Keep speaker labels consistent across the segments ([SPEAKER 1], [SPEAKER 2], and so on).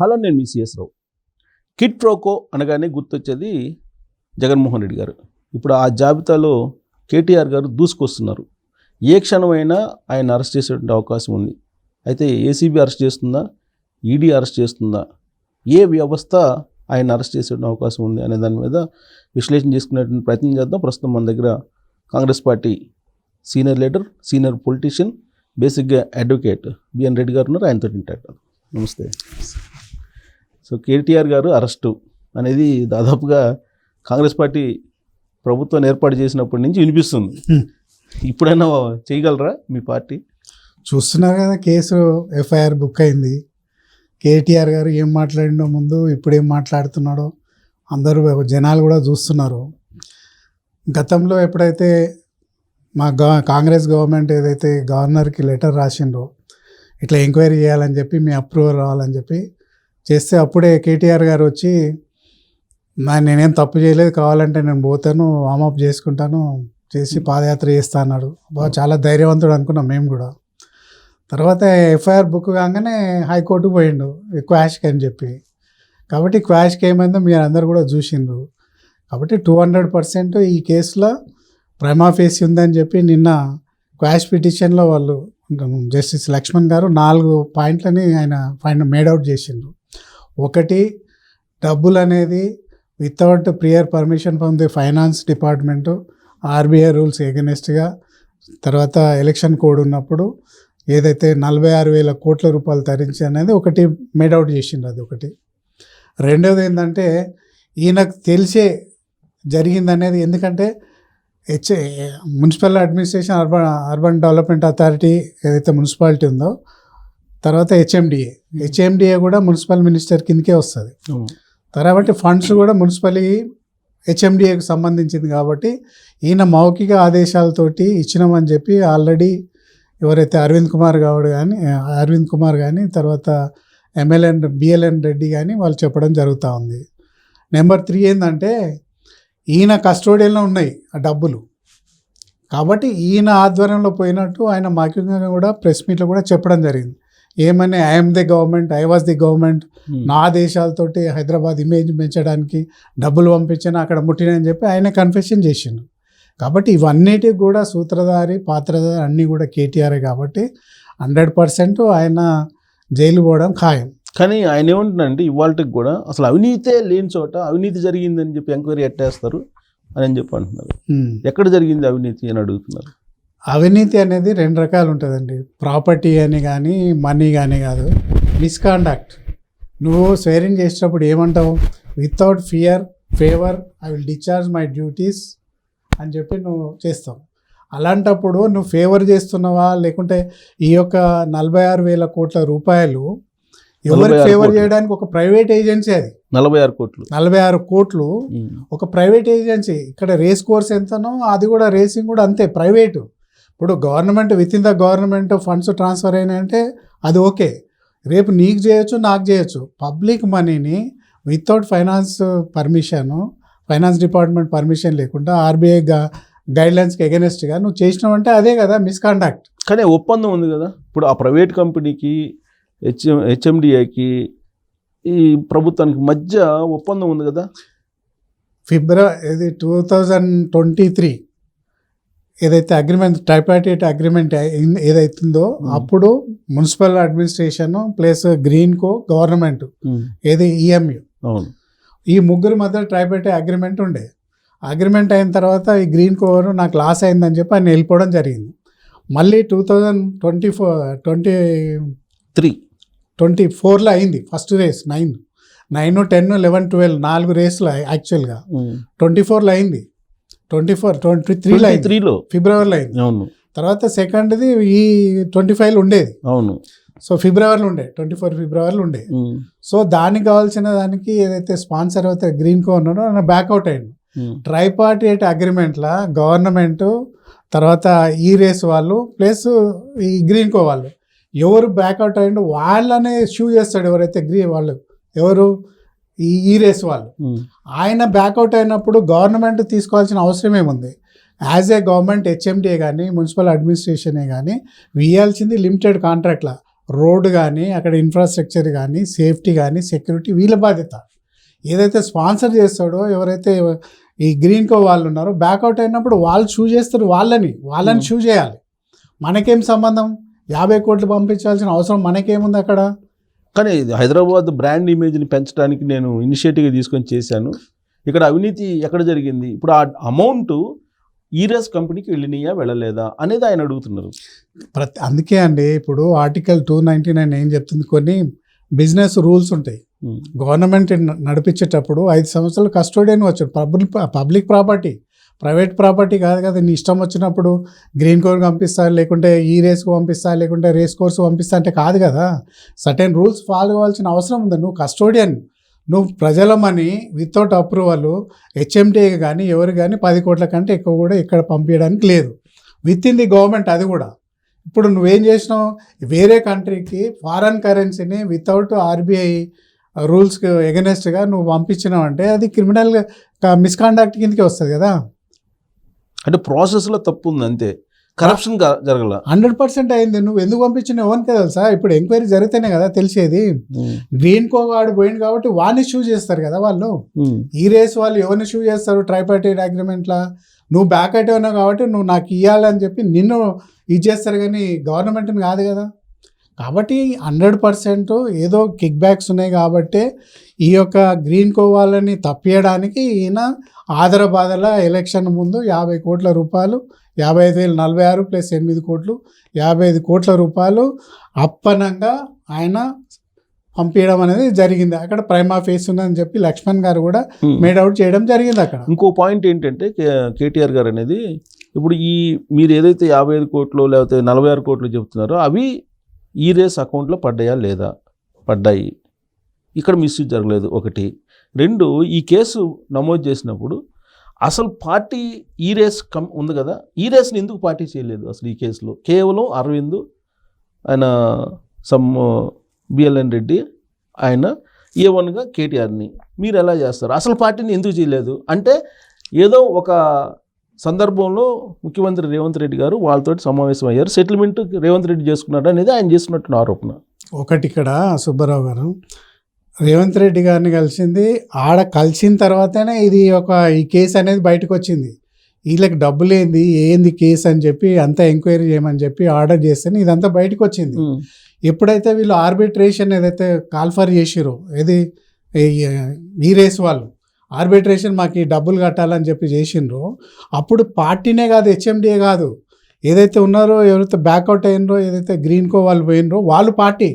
[SPEAKER 1] Hello, నేను మీ CS రావు. Kid pro quo అనగానే గుర్తొచ్చేది జగన్మోహన్ రెడ్డి గారు. ఇప్పుడు ఆ జాబితాలో కేటీఆర్ గారు దూసుకొస్తున్నారు. ఏ క్షణమైనా ఆయన అరెస్ట్ చేసేటువంటి అవకాశం ఉంది. అయితే ఏసీబీ అరెస్ట్ చేస్తుందా, ఈడీ అరెస్ట్ చేస్తుందా, ఏ వ్యవస్థ ఆయన అరెస్ట్ చేసేటువంటి అవకాశం ఉంది అనే దాని మీద విశ్లేషణ చేసుకునేటువంటి ప్రయత్నం చేద్దాం. ప్రస్తుతం మన దగ్గర Congress party senior leader, senior politician, బేసిక్గా అడ్వకేట్ బిఎన్ రెడ్డి గారు ఉన్నారు. ఆయనతో ఇంటారు. నమస్తే. సో కేటీఆర్ గారు అరెస్టు అనేది దాదాపుగా కాంగ్రెస్ పార్టీ ప్రభుత్వాన్ని ఏర్పాటు చేసినప్పటి నుంచి వినిపిస్తుంది. ఇప్పుడైనా చేయగలరా మీ పార్టీ?
[SPEAKER 2] చూస్తున్నారు కదా, కేసు ఎఫ్ఐఆర్ బుక్ అయింది. కేటీఆర్ గారు ఏం మాట్లాడినో ముందు, ఇప్పుడు ఏం మాట్లాడుతున్నాడో అందరూ జనాలు కూడా చూస్తున్నారు. గతంలో ఎప్పుడైతే మా కాంగ్రెస్ గవర్నమెంట్ ఏదైతే గవర్నర్కి లెటర్ రాసిండ్రో ఇట్లా ఎంక్వైరీ చేయాలని చెప్పి, మీ అప్రూవల్ రావాలని చెప్పి చేస్తే, అప్పుడే కేటీఆర్ గారు వచ్చి నేనేం తప్పు చేయలేదు, కావాలంటే నేను పోతాను, వామప్ చేసుకుంటాను, చేసి పాదయాత్ర చేస్తా అన్నాడు. బాగా చాలా ధైర్యవంతుడు అనుకున్నాం మేము కూడా. తర్వాత ఎఫ్ఐఆర్ బుక్ కాగానే హైకోర్టుకు పోయిండు క్వాష్కి అని చెప్పి. కాబట్టి క్వాష్కి ఏమైందో మీరు అందరు కూడా చూసిండ్రు. కాబట్టి 200% ఈ కేసులో ప్రైమా ఫేసి ఉందని చెప్పి నిన్న క్వాష్ పిటిషన్లో వాళ్ళు జస్టిస్ లక్ష్మణ్ గారు 4 పాయింట్లని ఆయన మేడౌట్ చేసిండ్రు. ఒకటి, డబ్బులు అనేది without prior permission from the finance department, RBI rules ఎగనెస్ట్గా, తర్వాత ఎలక్షన్ కోడ్ ఉన్నప్పుడు ఏదైతే 46,000 కోట్ల రూపాయలు తరించి అనేది ఒకటి మేడౌట్ చేసిండ్రు. అది ఒకటి. రెండవది ఏంటంటే, ఈయనకు తెలిసే జరిగిందనేది, ఎందుకంటే municipal administration urban development authority ఏదైతే మున్సిపాలిటీ ఉందో, తర్వాత హెచ్ఎండిఏ కూడా మున్సిపల్ మినిస్టర్ కిందకే వస్తుంది. తర్వాత ఫండ్స్ కూడా మున్సిపల్ హెచ్ఎండిఏకి సంబంధించింది. కాబట్టి ఈయన మౌఖిక ఆదేశాలతోటి ఇచ్చినామని చెప్పి ఆల్రెడీ ఎవరైతే అరవింద్ కుమార్ కానీ తర్వాత బిఎల్ఎన్ రెడ్డి కానీ వాళ్ళు చెప్పడం జరుగుతూ ఉంది. నెంబర్ 3 ఏంటంటే, ఈయన కస్టోడియన్లో ఉన్నాయి ఆ డబ్బులు. కాబట్టి ఈయన ఆధ్వర్యంలో పోయినట్టు ఆయన మౌఖికంగా కూడా ప్రెస్ మీట్లో కూడా చెప్పడం జరిగింది. ఏమని, I'm the government, I was the government, నా ఆదేశాలతోటి హైదరాబాద్ ఇమేజ్ పెంచడానికి డబ్బులు పంపించిన, అక్కడ ముట్టినని చెప్పి ఆయన కన్ఫెషన్ చేసిండు. కాబట్టి ఇవన్నిటికి కూడా సూత్రధారి, పాత్రధారి అన్నీ కూడా కేటీఆర్. కాబట్టి 100% ఆయన జైలు పోవడం ఖాయం.
[SPEAKER 1] కానీ ఆయన ఏమంటున్నారంటే, ఇవాళకి కూడా అసలు అవినీతే లేని చోట అవినీతి జరిగిందని చెప్పి ఎంక్వైరీ ఎట్టేస్తారు అని చెప్పి అంటున్నారు. ఎక్కడ జరిగింది అవినీతి అని అడుగుతున్నారు.
[SPEAKER 2] అవినీతి అనేది 2 రకాలు ఉంటుందండి. ప్రాపర్టీ అని కానీ, మనీ కానీ కాదు. మిస్కాండక్ట్. నువ్వు స్వేరింగ్ చేసేటప్పుడు ఏమంటావు? Without favour I will discharge my duties అని చెప్పి నువ్వు చేస్తావు. అలాంటప్పుడు నువ్వు ఫేవర్ చేస్తున్నావా, లేకుంటే ఈ యొక్క 46,000 కోట్ల రూపాయలు ఎవరికి ఫేవర్ చేయడానికి ఒక ప్రైవేట్ ఏజెన్సీ, అది 46 కోట్లు ఒక ప్రైవేట్ ఏజెన్సీ. ఇక్కడ రేస్ కోర్స్ ఎంతనో అది కూడా, రేసింగ్ కూడా అంతే ప్రైవేటు. ఇప్పుడు government within the government funds transfer అయినాయంటే అది ఓకే, రేపు నీకు చేయొచ్చు, నాకు చేయొచ్చు. పబ్లిక్ మనీని వితౌట్ ఫైనాన్స్ డిపార్ట్మెంట్ పర్మిషన్ లేకుండా, ఆర్బీఐ గైడ్లైన్స్కి ఎగెనెస్ట్గా నువ్వు చేసినావంటే అదే కదా మిస్కాండక్ట్.
[SPEAKER 1] కానీ ఒప్పందం ఉంది కదా. ఇప్పుడు ఆ ప్రైవేట్ కంపెనీకి, హెచ్ఎండిఏకి, ఈ ప్రభుత్వానికి మధ్య ఒప్పందం ఉంది కదా.
[SPEAKER 2] ఫిబ్రవరి 2023 ఏదైతే అగ్రిమెంట్, ట్రైపార్టైట్ అగ్రిమెంట్ ఏదైతుందో, అప్పుడు municipal administration plus Greenko government, ఏది ఈఎంయు, ఈ ముగ్గురు మధ్య ట్రైపార్టైట్ అగ్రిమెంట్ ఉండే. అగ్రిమెంట్ అయిన తర్వాత ఈ గ్రీన్కో నాకు లాస్ అయిందని చెప్పి ఆయన వెళ్ళిపోవడం జరిగింది. మళ్ళీ 2024లో అయింది ఫస్ట్ రేస్. 9, 10, 11, 12 4 రేసులు యాక్చువల్గా 24లో అయింది. 23లో ఫిబ్రవరిలో అయింది. తర్వాత సెకండ్ది ఈ 25లో ఉండేది. సో ఫిబ్రవరిలో ఉండే, 24 ఫిబ్రవరిలో ఉండే. సో దానికి కావాల్సిన దానికి ఏదైతే స్పాన్సర్ అయితే గ్రీన్కో ఉన్నాడో ఆయన బ్యాక్అవుట్ అయ్యింది. ట్రైపార్టైట్ అగ్రిమెంట్లో గవర్నమెంట్, తర్వాత ఈ రేస్ వాళ్ళు ప్లస్ ఈ గ్రీన్కో వాళ్ళు ఎవరు బ్యాక్అవుట్ అయ్యిండు వాళ్ళనే షూ చేస్తాడు. ఎవరైతే వాళ్ళు ఎవరు ఈ రేస్ వాళ్ళు, ఆయన బ్యాక్అవుట్ అయినప్పుడు గవర్నమెంట్ తీసుకోవాల్సిన అవసరం ఏముంది? యాజ్ ఏ గవర్నమెంట్ హెచ్ఎండిఏ కానీ, మున్సిపల్ అడ్మినిస్ట్రేషనే కానీ ఇవ్వాల్సింది లిమిటెడ్ కాంట్రాక్ట్లా రోడ్డు కానీ అక్కడ ఇన్ఫ్రాస్ట్రక్చర్ కానీ సేఫ్టీ కానీ సెక్యూరిటీ వీళ్ళ బాధ్యత. ఏదైతే స్పాన్సర్ చేస్తాడో ఎవరైతే ఈ గ్రీన్ కో వాళ్ళు ఉన్నారో బ్యాక్అవుట్ అయినప్పుడు వాళ్ళు చూజ్ చేస్తారు, వాళ్ళని చూజ్ చేయాలి. మనకేం సంబంధం? 50 కోట్లు పంపించాల్సిన అవసరం మనకేముంది అక్కడ?
[SPEAKER 1] కానీ ఇది హైదరాబాద్ బ్రాండ్ ఇమేజ్ని పెంచడానికి నేను ఇనిషియేటివ్గా తీసుకొని చేశాను. ఇక్కడ అవినీతి ఎక్కడ జరిగింది? ఇప్పుడు ఆ అమౌంట్ ఈరేస్ కంపెనీకి వెళ్ళినాయా వెళ్ళలేదా అనేది ఆయన అడుగుతున్నారు.
[SPEAKER 2] అందుకే అండి ఇప్పుడు ఆర్టికల్ 299 ఏం చెప్తుంది, కొన్ని బిజినెస్ రూల్స్ ఉంటాయి. గవర్నమెంట్ నడిపించేటప్పుడు 5 సంవత్సరాలు కస్టోడియన్ వచ్చాడు. పబ్లిక్ ప్రాపర్టీ, ప్రైవేట్ ప్రాపర్టీ కాదు కదా. నీ ఇష్టం వచ్చినప్పుడు గ్రీన్ కోర్ పంపిస్తా, లేకుంటే ఈ రేస్కు పంపిస్తా, లేకుంటే రేస్ కోర్సు పంపిస్తా అంటే కాదు కదా. సర్టెన్ రూల్స్ ఫాలో అవ్వాల్సిన అవసరం ఉంది. నువ్వు కస్టోడియన్, నువ్వు ప్రజల మనీ వితౌట్ అప్రూవల్ హెచ్ఎండిఏ కానీ ఎవరు కానీ 10 కోట్ల కంటే ఎక్కువ కూడా ఇక్కడ పంపించడానికి లేదు. విత్ ఇన్ ది గవర్నమెంట్ అది కూడా. ఇప్పుడు నువ్వేం చేసినావు, వేరే కంట్రీకి ఫారెన్ కరెన్సీని వితౌట్ ఆర్బీఐ రూల్స్కి ఎగనెస్ట్గా నువ్వు పంపించినావు అంటే అది క్రిమినల్ మిస్కాండక్ట్ కిందకి వస్తుంది కదా.
[SPEAKER 1] అంటే ప్రాసెస్లో తప్పు ఉంది అంతే, కరప్షన్ జరగల.
[SPEAKER 2] 100% అయింది. నువ్వు ఎందుకు పంపించినావు ఎవరికి తెలుసా? ఇప్పుడు ఎంక్వైరీ జరిగితేనే కదా తెలిసేది. గ్రీన్ కో వాడు పోయింది కాబట్టి వాడిని షూ చేస్తారు కదా వాళ్ళు. ఈ రేస్ వాళ్ళు ఎవరిని షూ చేస్తారు? ట్రైపార్టైట్ అగ్రిమెంట్లా నువ్వు బ్యాక్ అయితే ఉన్నావు కాబట్టి నువ్వు నాకు ఇవ్వాలని చెప్పి నిన్ను ఇది చేస్తారు, కానీ గవర్నమెంట్ని కాదు కదా. కాబట్టి 100% ఏదో కిక్ బ్యాక్స్ ఉన్నాయి కాబట్టి ఈ యొక్క గ్రీన్ కో వాళ్ళని తప్పియడానికి ఈయన ఆదరబాదల ఎలక్షన్ ముందు 50 కోట్ల రూపాయలు, 55,046 ప్లస్ 8 కోట్లు 55 కోట్ల రూపాయలు అప్పనంగా ఆయన పంపించడం అనేది జరిగింది. అక్కడ ప్రైమా ఫేస్ ఉందని చెప్పి లక్ష్మణ్ గారు కూడా మేడౌట్ చేయడం జరిగింది అక్కడ.
[SPEAKER 1] ఇంకో పాయింట్ ఏంటంటే కేటీఆర్ గారు అనేది ఇప్పుడు మీరు ఏదైతే 55 కోట్లు లేకపోతే 46 కోట్లు చెప్తున్నారో అవి ఈ రేస్ అకౌంట్లో పడ్డాయా లేదా? పడ్డాయి. ఇక్కడ మిస్యూజ్ జరగలేదు. 1. 2, ఈ కేసు నమోదు చేసినప్పుడు అసలు పార్టీ ఈ రేస్ ఉంది కదా, ఈ రేస్ని ఎందుకు పార్టీ చేయలేదు అసలు ఈ కేసులో? కేవలం అరవింద్ ఆయన బిఎల్ఎన్ రెడ్డి ఆయన A1గా కేటీఆర్ని మీరు ఎలా చేస్తారు? అసలు పార్టీని ఎందుకు చేయలేదు అంటే ఏదో ఒక సందర్భంలో ముఖ్యమంత్రి రేవంత్ రెడ్డి గారు వాళ్ళతో సమావేశం అయ్యారు, సెటిల్మెంట్ రేవంత్ రెడ్డి చేసుకున్నాడు అనేది ఆయన చేస్తున్నట్టు ఆరోపణ.
[SPEAKER 2] ఒకటి ఇక్కడ సుబ్బారావు గారు రేవంత్ రెడ్డి గారిని కలిసిన తర్వాతనే ఈ కేసు అనేది బయటకు వచ్చింది. వీళ్ళకి డబ్బులు ఏంది కేసు అని చెప్పి అంతా ఎంక్వైరీ చేయమని చెప్పి ఆర్డర్ చేస్తేనే ఇదంతా బయటకు వచ్చింది. ఎప్పుడైతే వీళ్ళు ఆర్బిట్రేషన్ ఏదైతే కాల్ఫర్ చేసిరో ఈ రేస్ వాళ్ళు ఆర్బిట్రేషన్ మాకు ఈ డబ్బులు కట్టాలని చెప్పి చేసిండ్రో అప్పుడు పార్టీనే కాదు, హెచ్ఎండిఏ కాదు, ఏదైతే ఉన్నారో ఎవరైతే బ్యాక్అవుట్ అయినరో ఏదైతే గ్రీన్ కో వాళ్ళు పోయినరో వాళ్ళు పార్టీ.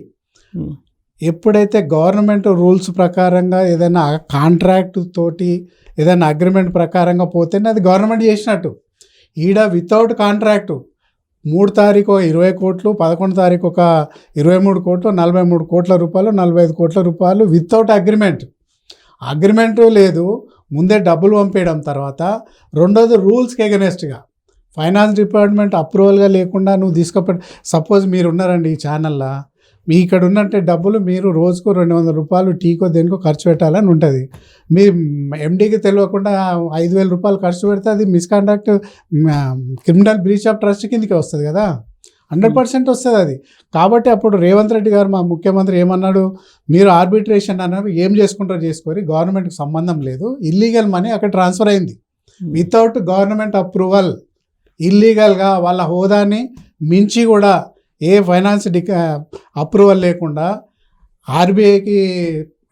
[SPEAKER 2] ఎప్పుడైతే గవర్నమెంట్ రూల్స్ ప్రకారంగా ఏదైనా కాంట్రాక్ట్ తోటి ఏదైనా అగ్రిమెంట్ ప్రకారంగా పోతేనే అది గవర్నమెంట్ చేసినట్టు. ఈడ వితౌట్ కాంట్రాక్టు 3 తారీఖు 20 కోట్లు, 11 తారీఖు ఒక 23 కోట్లు, 43 కోట్ల రూపాయలు, 45 కోట్ల రూపాయలు వితౌట్ అగ్రిమెంటు లేదు. ముందే డబ్బులు పంపేయడం. తర్వాత రెండోది రూల్స్కి ఎగనెస్ట్గా ఫైనాన్స్ డిపార్ట్మెంట్ అప్రూవల్గా లేకుండా నువ్వు తీసుకుపోయి, సపోజ్ మీరు ఉన్నారండి ఈ ఛానల్లో, మీ ఇక్కడ ఉన్నట్టే డబ్బులు మీరు రోజుకు 200 రూపాయలు టీకో దేనికో ఖర్చు పెట్టాలని ఉంటుంది. మీ ఎండీకి తెలియకుండా 5,000 రూపాయలు ఖర్చు పెడితే అది misconduct criminal breach of trust కిందకి వస్తుంది కదా. 100% వస్తుంది అది. కాబట్టి అప్పుడు రేవంత్ రెడ్డి గారు మా ముఖ్యమంత్రి ఏమన్నాడు, మీరు ఆర్బిట్రేషన్ అన్నారు, ఏం చేసుకుంటారో చేసుకోరి, గవర్నమెంట్కి సంబంధం లేదు, ఇల్లీగల్ మనీ అక్కడ ట్రాన్స్ఫర్ అయింది వితౌట్ గవర్నమెంట్ అప్రూవల్. ఇల్లీగల్గా వాళ్ళ హోదాని మించి కూడా ఏ ఫైనాన్స్ అప్రూవల్ లేకుండా, ఆర్బీఐకి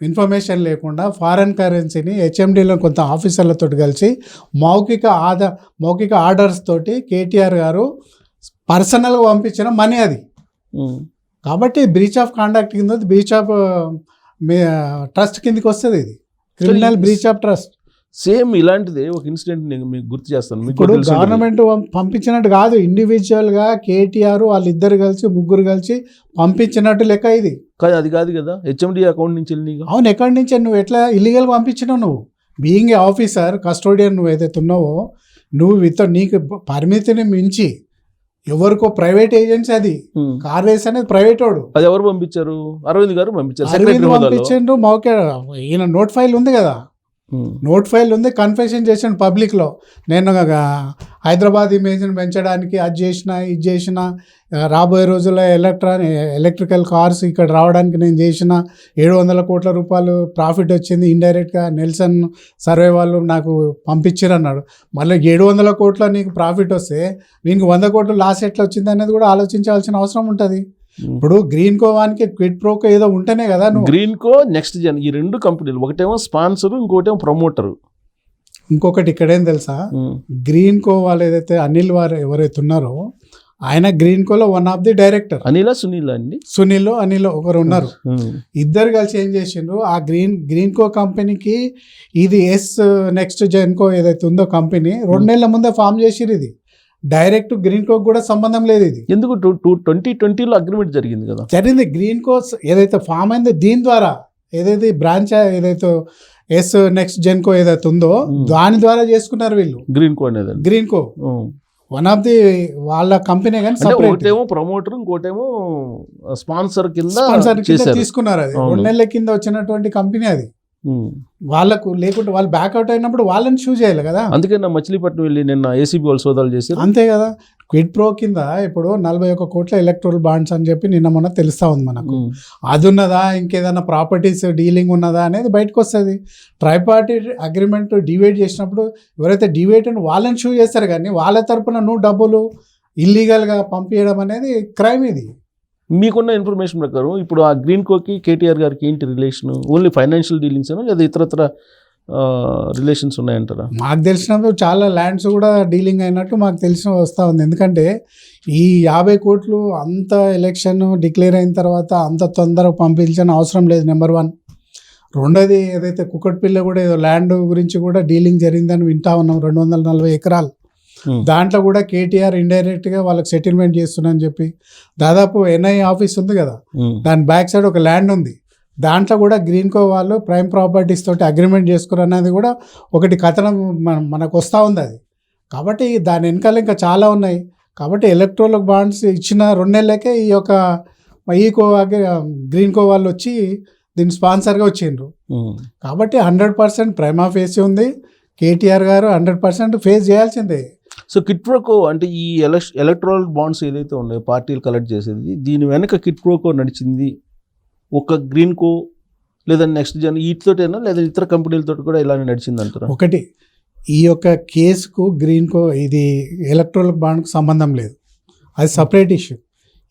[SPEAKER 2] ఇన్ఫర్మేషన్ లేకుండా ఫారెన్ కరెన్సీని హెచ్ఎండీలో కొంత ఆఫీసర్లతో కలిసి మౌఖిక ఆర్డర్స్ తోటి కేటీఆర్ గారు పర్సనల్గా పంపించిన మనీ అది. కాబట్టి బ్రీచ్ ఆఫ్ కాండక్ట్ కింద, బ్రీచ్ ఆఫ్ ట్రస్ట్ కిందకి వస్తుంది. ఇది criminal breach of trust.
[SPEAKER 1] Same ఇలాంటిదే ఒక ఇన్సిడెంట్ నేను మీకు గుర్తు చేస్తాను.
[SPEAKER 2] ఇప్పుడు గవర్నమెంట్ పంపించినట్టు కాదు, ఇండివిజువల్గా కేటీఆర్ వాళ్ళిద్దరు కలిసి ముగ్గురు కలిసి పంపించినట్టు లెక్క ఇది.
[SPEAKER 1] కాదు, అది కాదు కదా, హెచ్ఎండి అకౌంట్ నుంచి వెళ్ళి.
[SPEAKER 2] అవును, ఎక్కడి నుంచి నువ్వు ఎట్లా ఇల్లీగల్గా పంపించినావు? నువ్వు బీయింగ్ ఏ ఆఫీసర్, కస్టోడియన్ నువ్వు ఏదైతే ఉన్నావో, నువ్వు నీకు పరిమితిని మించి ఎవరికో ప్రైవేట్ ఏజెన్సీ, అది కార్ రేస్ అనేది ప్రైవేట్ వాడు.
[SPEAKER 1] అది ఎవరు పంపించారు? అరవింద్ గారు పంపించారు.
[SPEAKER 2] పంపించండు. ఈయన నోట్ ఫైల్ ఉంది కదా, నోట్ ఫైల్ ఉంది, కన్ఫెషన్ చేసాను పబ్లిక్లో. నేను హైదరాబాద్ ఇమేజ్ని పెంచడానికి అది చేసిన ఇది చేసిన, రాబోయే రోజుల్లో ఎలక్ట్రికల్ కార్స్ ఇక్కడ రావడానికి నేను చేసిన 700 కోట్ల రూపాయలు ప్రాఫిట్ వచ్చింది ఇండైరెక్ట్గా నెల్సన్ సర్వే వాళ్ళు నాకు పంపించారు అన్నాడు. మళ్ళీ 700 కోట్ల నీకు ప్రాఫిట్ వస్తే వీనికి 100 కోట్లు లాస్ ఎట్లా వచ్చింది అనేది కూడా ఆలోచించాల్సిన అవసరం ఉంటుంది. ఇప్పుడు గ్రీన్ కో వానికి క్విడ్ ప్రోకో ఏదో ఉంటేనే కదా నువ్వు.
[SPEAKER 1] గ్రీన్ కో నెక్స్ట్ జన్ ఈ 2 కంపెనీలు, ఒకటేమో స్పాన్సర్, ఇంకోటేమో ప్రమోటరు.
[SPEAKER 2] ఇంకొకటి ఇక్కడేం తెలుసా, గ్రీన్ కో వాళ్ళు ఏదైతే అనిల్ వారు ఎవరైతే ఉన్నారో ఆయన గ్రీన్ కోలో one of the director.
[SPEAKER 1] Sunil అండి,
[SPEAKER 2] అనిల్ ఒకరు ఉన్నారు. ఇద్దరు కలిసి ఏం చేసిండ్రు, ఆ గ్రీన్ కో కంపెనీకి ఇది నెక్స్ట్ జెన్ కో ఏదైతే ఉందో కంపెనీ 2 నెలల ముందే ఫామ్ చేసిరు. ఇది డైరెక్ట్ గ్రీన్ కో కూడా సంబంధం లేదు. ఇది
[SPEAKER 1] ఎందుకు 2020లో అగ్రిమెంట్ జరిగింది కదా,
[SPEAKER 2] జరిగింది. గ్రీన్ కో ఏదైతే ఫామ్ అయిందో దీని ద్వారా ఏదైతే బ్రాంచ్ ఏదైతే నెక్స్ట్ జెన్ కో ఏదైతే ఉందో దాని ద్వారా చేసుకున్నారు వీళ్ళు.
[SPEAKER 1] గ్రీన్ కో అనేది
[SPEAKER 2] green co one of the వాళ్ళ కంపెనీ, కానీ
[SPEAKER 1] ఒకటేమో ప్రమోటర్, ఇంకోటేమో స్పాన్సర్ కింద
[SPEAKER 2] తీసుకున్నారు. అది 2 నెలల కింద వచ్చినటువంటి కంపెనీ అది. వాళ్ళకు లేకుంటే వాళ్ళు బ్యాక్అవుట్ అయినప్పుడు వాళ్ళని షూ చేయాలి కదా.
[SPEAKER 1] అందుకే నా మచిలీపట్నం వెళ్ళి నిన్న ఏసీబీ వాళ్ళు సోదాలు చేశారు.
[SPEAKER 2] అంతే కదా. క్విడ్ ప్రో కింద ఇప్పుడు 41 కోట్ల ఎలక్ట్రల్ బాండ్స్ అని చెప్పి నిన్న మొన్న తెలుస్తా ఉంది మనకు. అది ఉన్నదా, ఇంకేదైనా ప్రాపర్టీస్ డీలింగ్ ఉన్నదా అనేది బయటకు వస్తుంది. ట్రైపార్టీ అగ్రిమెంట్ డివైడ్ చేసినప్పుడు ఎవరైతే డివైడ్ అని వాళ్ళని షూ చేస్తారు, కానీ వాళ్ళ తరపున నువ్వు డబ్బులు ఇల్లీగల్గా పంపించడం అనేది క్రైమ్. ఇది
[SPEAKER 1] మీకున్న ఇన్ఫర్మేషన్ ప్రకారం ఇప్పుడు ఆ గ్రీన్ కోకి కేటీఆర్ గారికి ఏంటి రిలేషన్? ఓన్లీ ఫైనాన్షియల్ డీలింగ్స్ అయినా లేదా ఇతరత్ర రిలేషన్స్ ఉన్నాయంటారా?
[SPEAKER 2] మాకు తెలిసినప్పుడు చాలా ల్యాండ్స్ కూడా డీలింగ్ అయినట్టు మాకు తెలిసిన వస్తూ ఉంది. ఎందుకంటే ఈ 50 కోట్లు అంత ఎలక్షన్ డిక్లేర్ అయిన తర్వాత అంత తొందరగా పంపించాల్సిన అవసరం లేదు, నెంబర్ 1. రెండోది ఏదైతే కుక్కట్పిల్ల కూడా ఏదో ల్యాండ్ గురించి కూడా డీలింగ్ జరిగిందని వింటా ఉన్నాం, 240 ఎకరాలు. దాంట్లో కూడా కేటీఆర్ ఇండైరెక్ట్గా వాళ్ళకి సెటిల్మెంట్ చేస్తున్నారని చెప్పి, దాదాపు ఎన్ఐ ఆఫీస్ ఉంది కదా, దాని బ్యాక్ సైడ్ ఒక ల్యాండ్ ఉంది. దాంట్లో కూడా గ్రీన్ కో వాళ్ళు ప్రైమ్ ప్రాపర్టీస్ తోటి అగ్రిమెంట్ చేసుకున్నారు అన్నది కూడా ఒకటి కథనం మనకు వస్తూ ఉంది అది. కాబట్టి దాని వెనకాల ఇంకా చాలా ఉన్నాయి. కాబట్టి ఎలక్ట్రల్ బాండ్స్ ఇచ్చిన 2 నెలలకే ఈ యొక్క గ్రీన్ కో వాళ్ళు వచ్చి దీని స్పాన్సర్గా వచ్చిండ్రు. కాబట్టి 100% ప్రైమా ఫేస్ ఉంది. కేటీఆర్ గారు 100% ఫేస్ చేయాల్సిందే.
[SPEAKER 1] సో కిట్ ప్రోకో అంటే ఈ ఎలక్ట్రల్ బాండ్స్ ఏదైతే ఉన్నాయో పార్టీలు కలెక్ట్ చేసేది, దీని వెనక కిట్ ప్రోకో నడిచింది ఒక గ్రీన్ కో లేదా నెక్స్ట్ జన్ వీటితోటైనా లేదా ఇతర కంపెనీలతో కూడా ఇలానే నడిచింది అంటారా?
[SPEAKER 2] ఒకటి, ఈ యొక్క కేసుకు గ్రీన్ కో ఇది ఎలక్ట్రల్ బాండ్కు సంబంధం లేదు, అది సపరేట్ ఇష్యూ.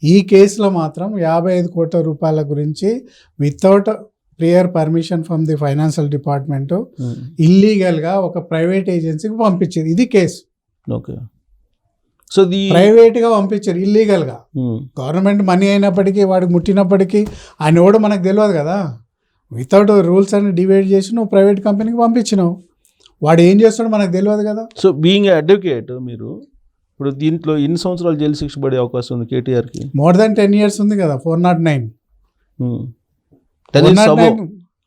[SPEAKER 2] ఈ కేసులో మాత్రం 55 కోట్ల రూపాయల గురించి without prior permission from the financial department ఇల్లీగల్గా ఒక ప్రైవేట్ ఏజెన్సీకి పంపించారు. ఇది కేసు.
[SPEAKER 1] ఓకే. సో
[SPEAKER 2] ప్రైవేట్గా పంపించారు ఇల్లీగల్గా. గవర్నమెంట్ మనీ అయినప్పటికీ వాడికి ముట్టినప్పటికీ ఆయన కూడా మనకు తెలియదు కదా. వితౌట్ రూల్స్ అన్ని డివైడ్ చేసి నువ్వు ప్రైవేట్ కంపెనీకి పంపించినావు, వాడు ఏం చేస్తాడో మనకు తెలియదు కదా.
[SPEAKER 1] సో బీయింగ్ అడ్వకేట్ మీరు ఇప్పుడు దీంట్లో ఎన్ని సంవత్సరాలు జైలు శిక్ష పడే అవకాశం ఉంది కేటీఆర్కి?
[SPEAKER 2] మోర్ దాన్ 10 years ఉంది కదా. 409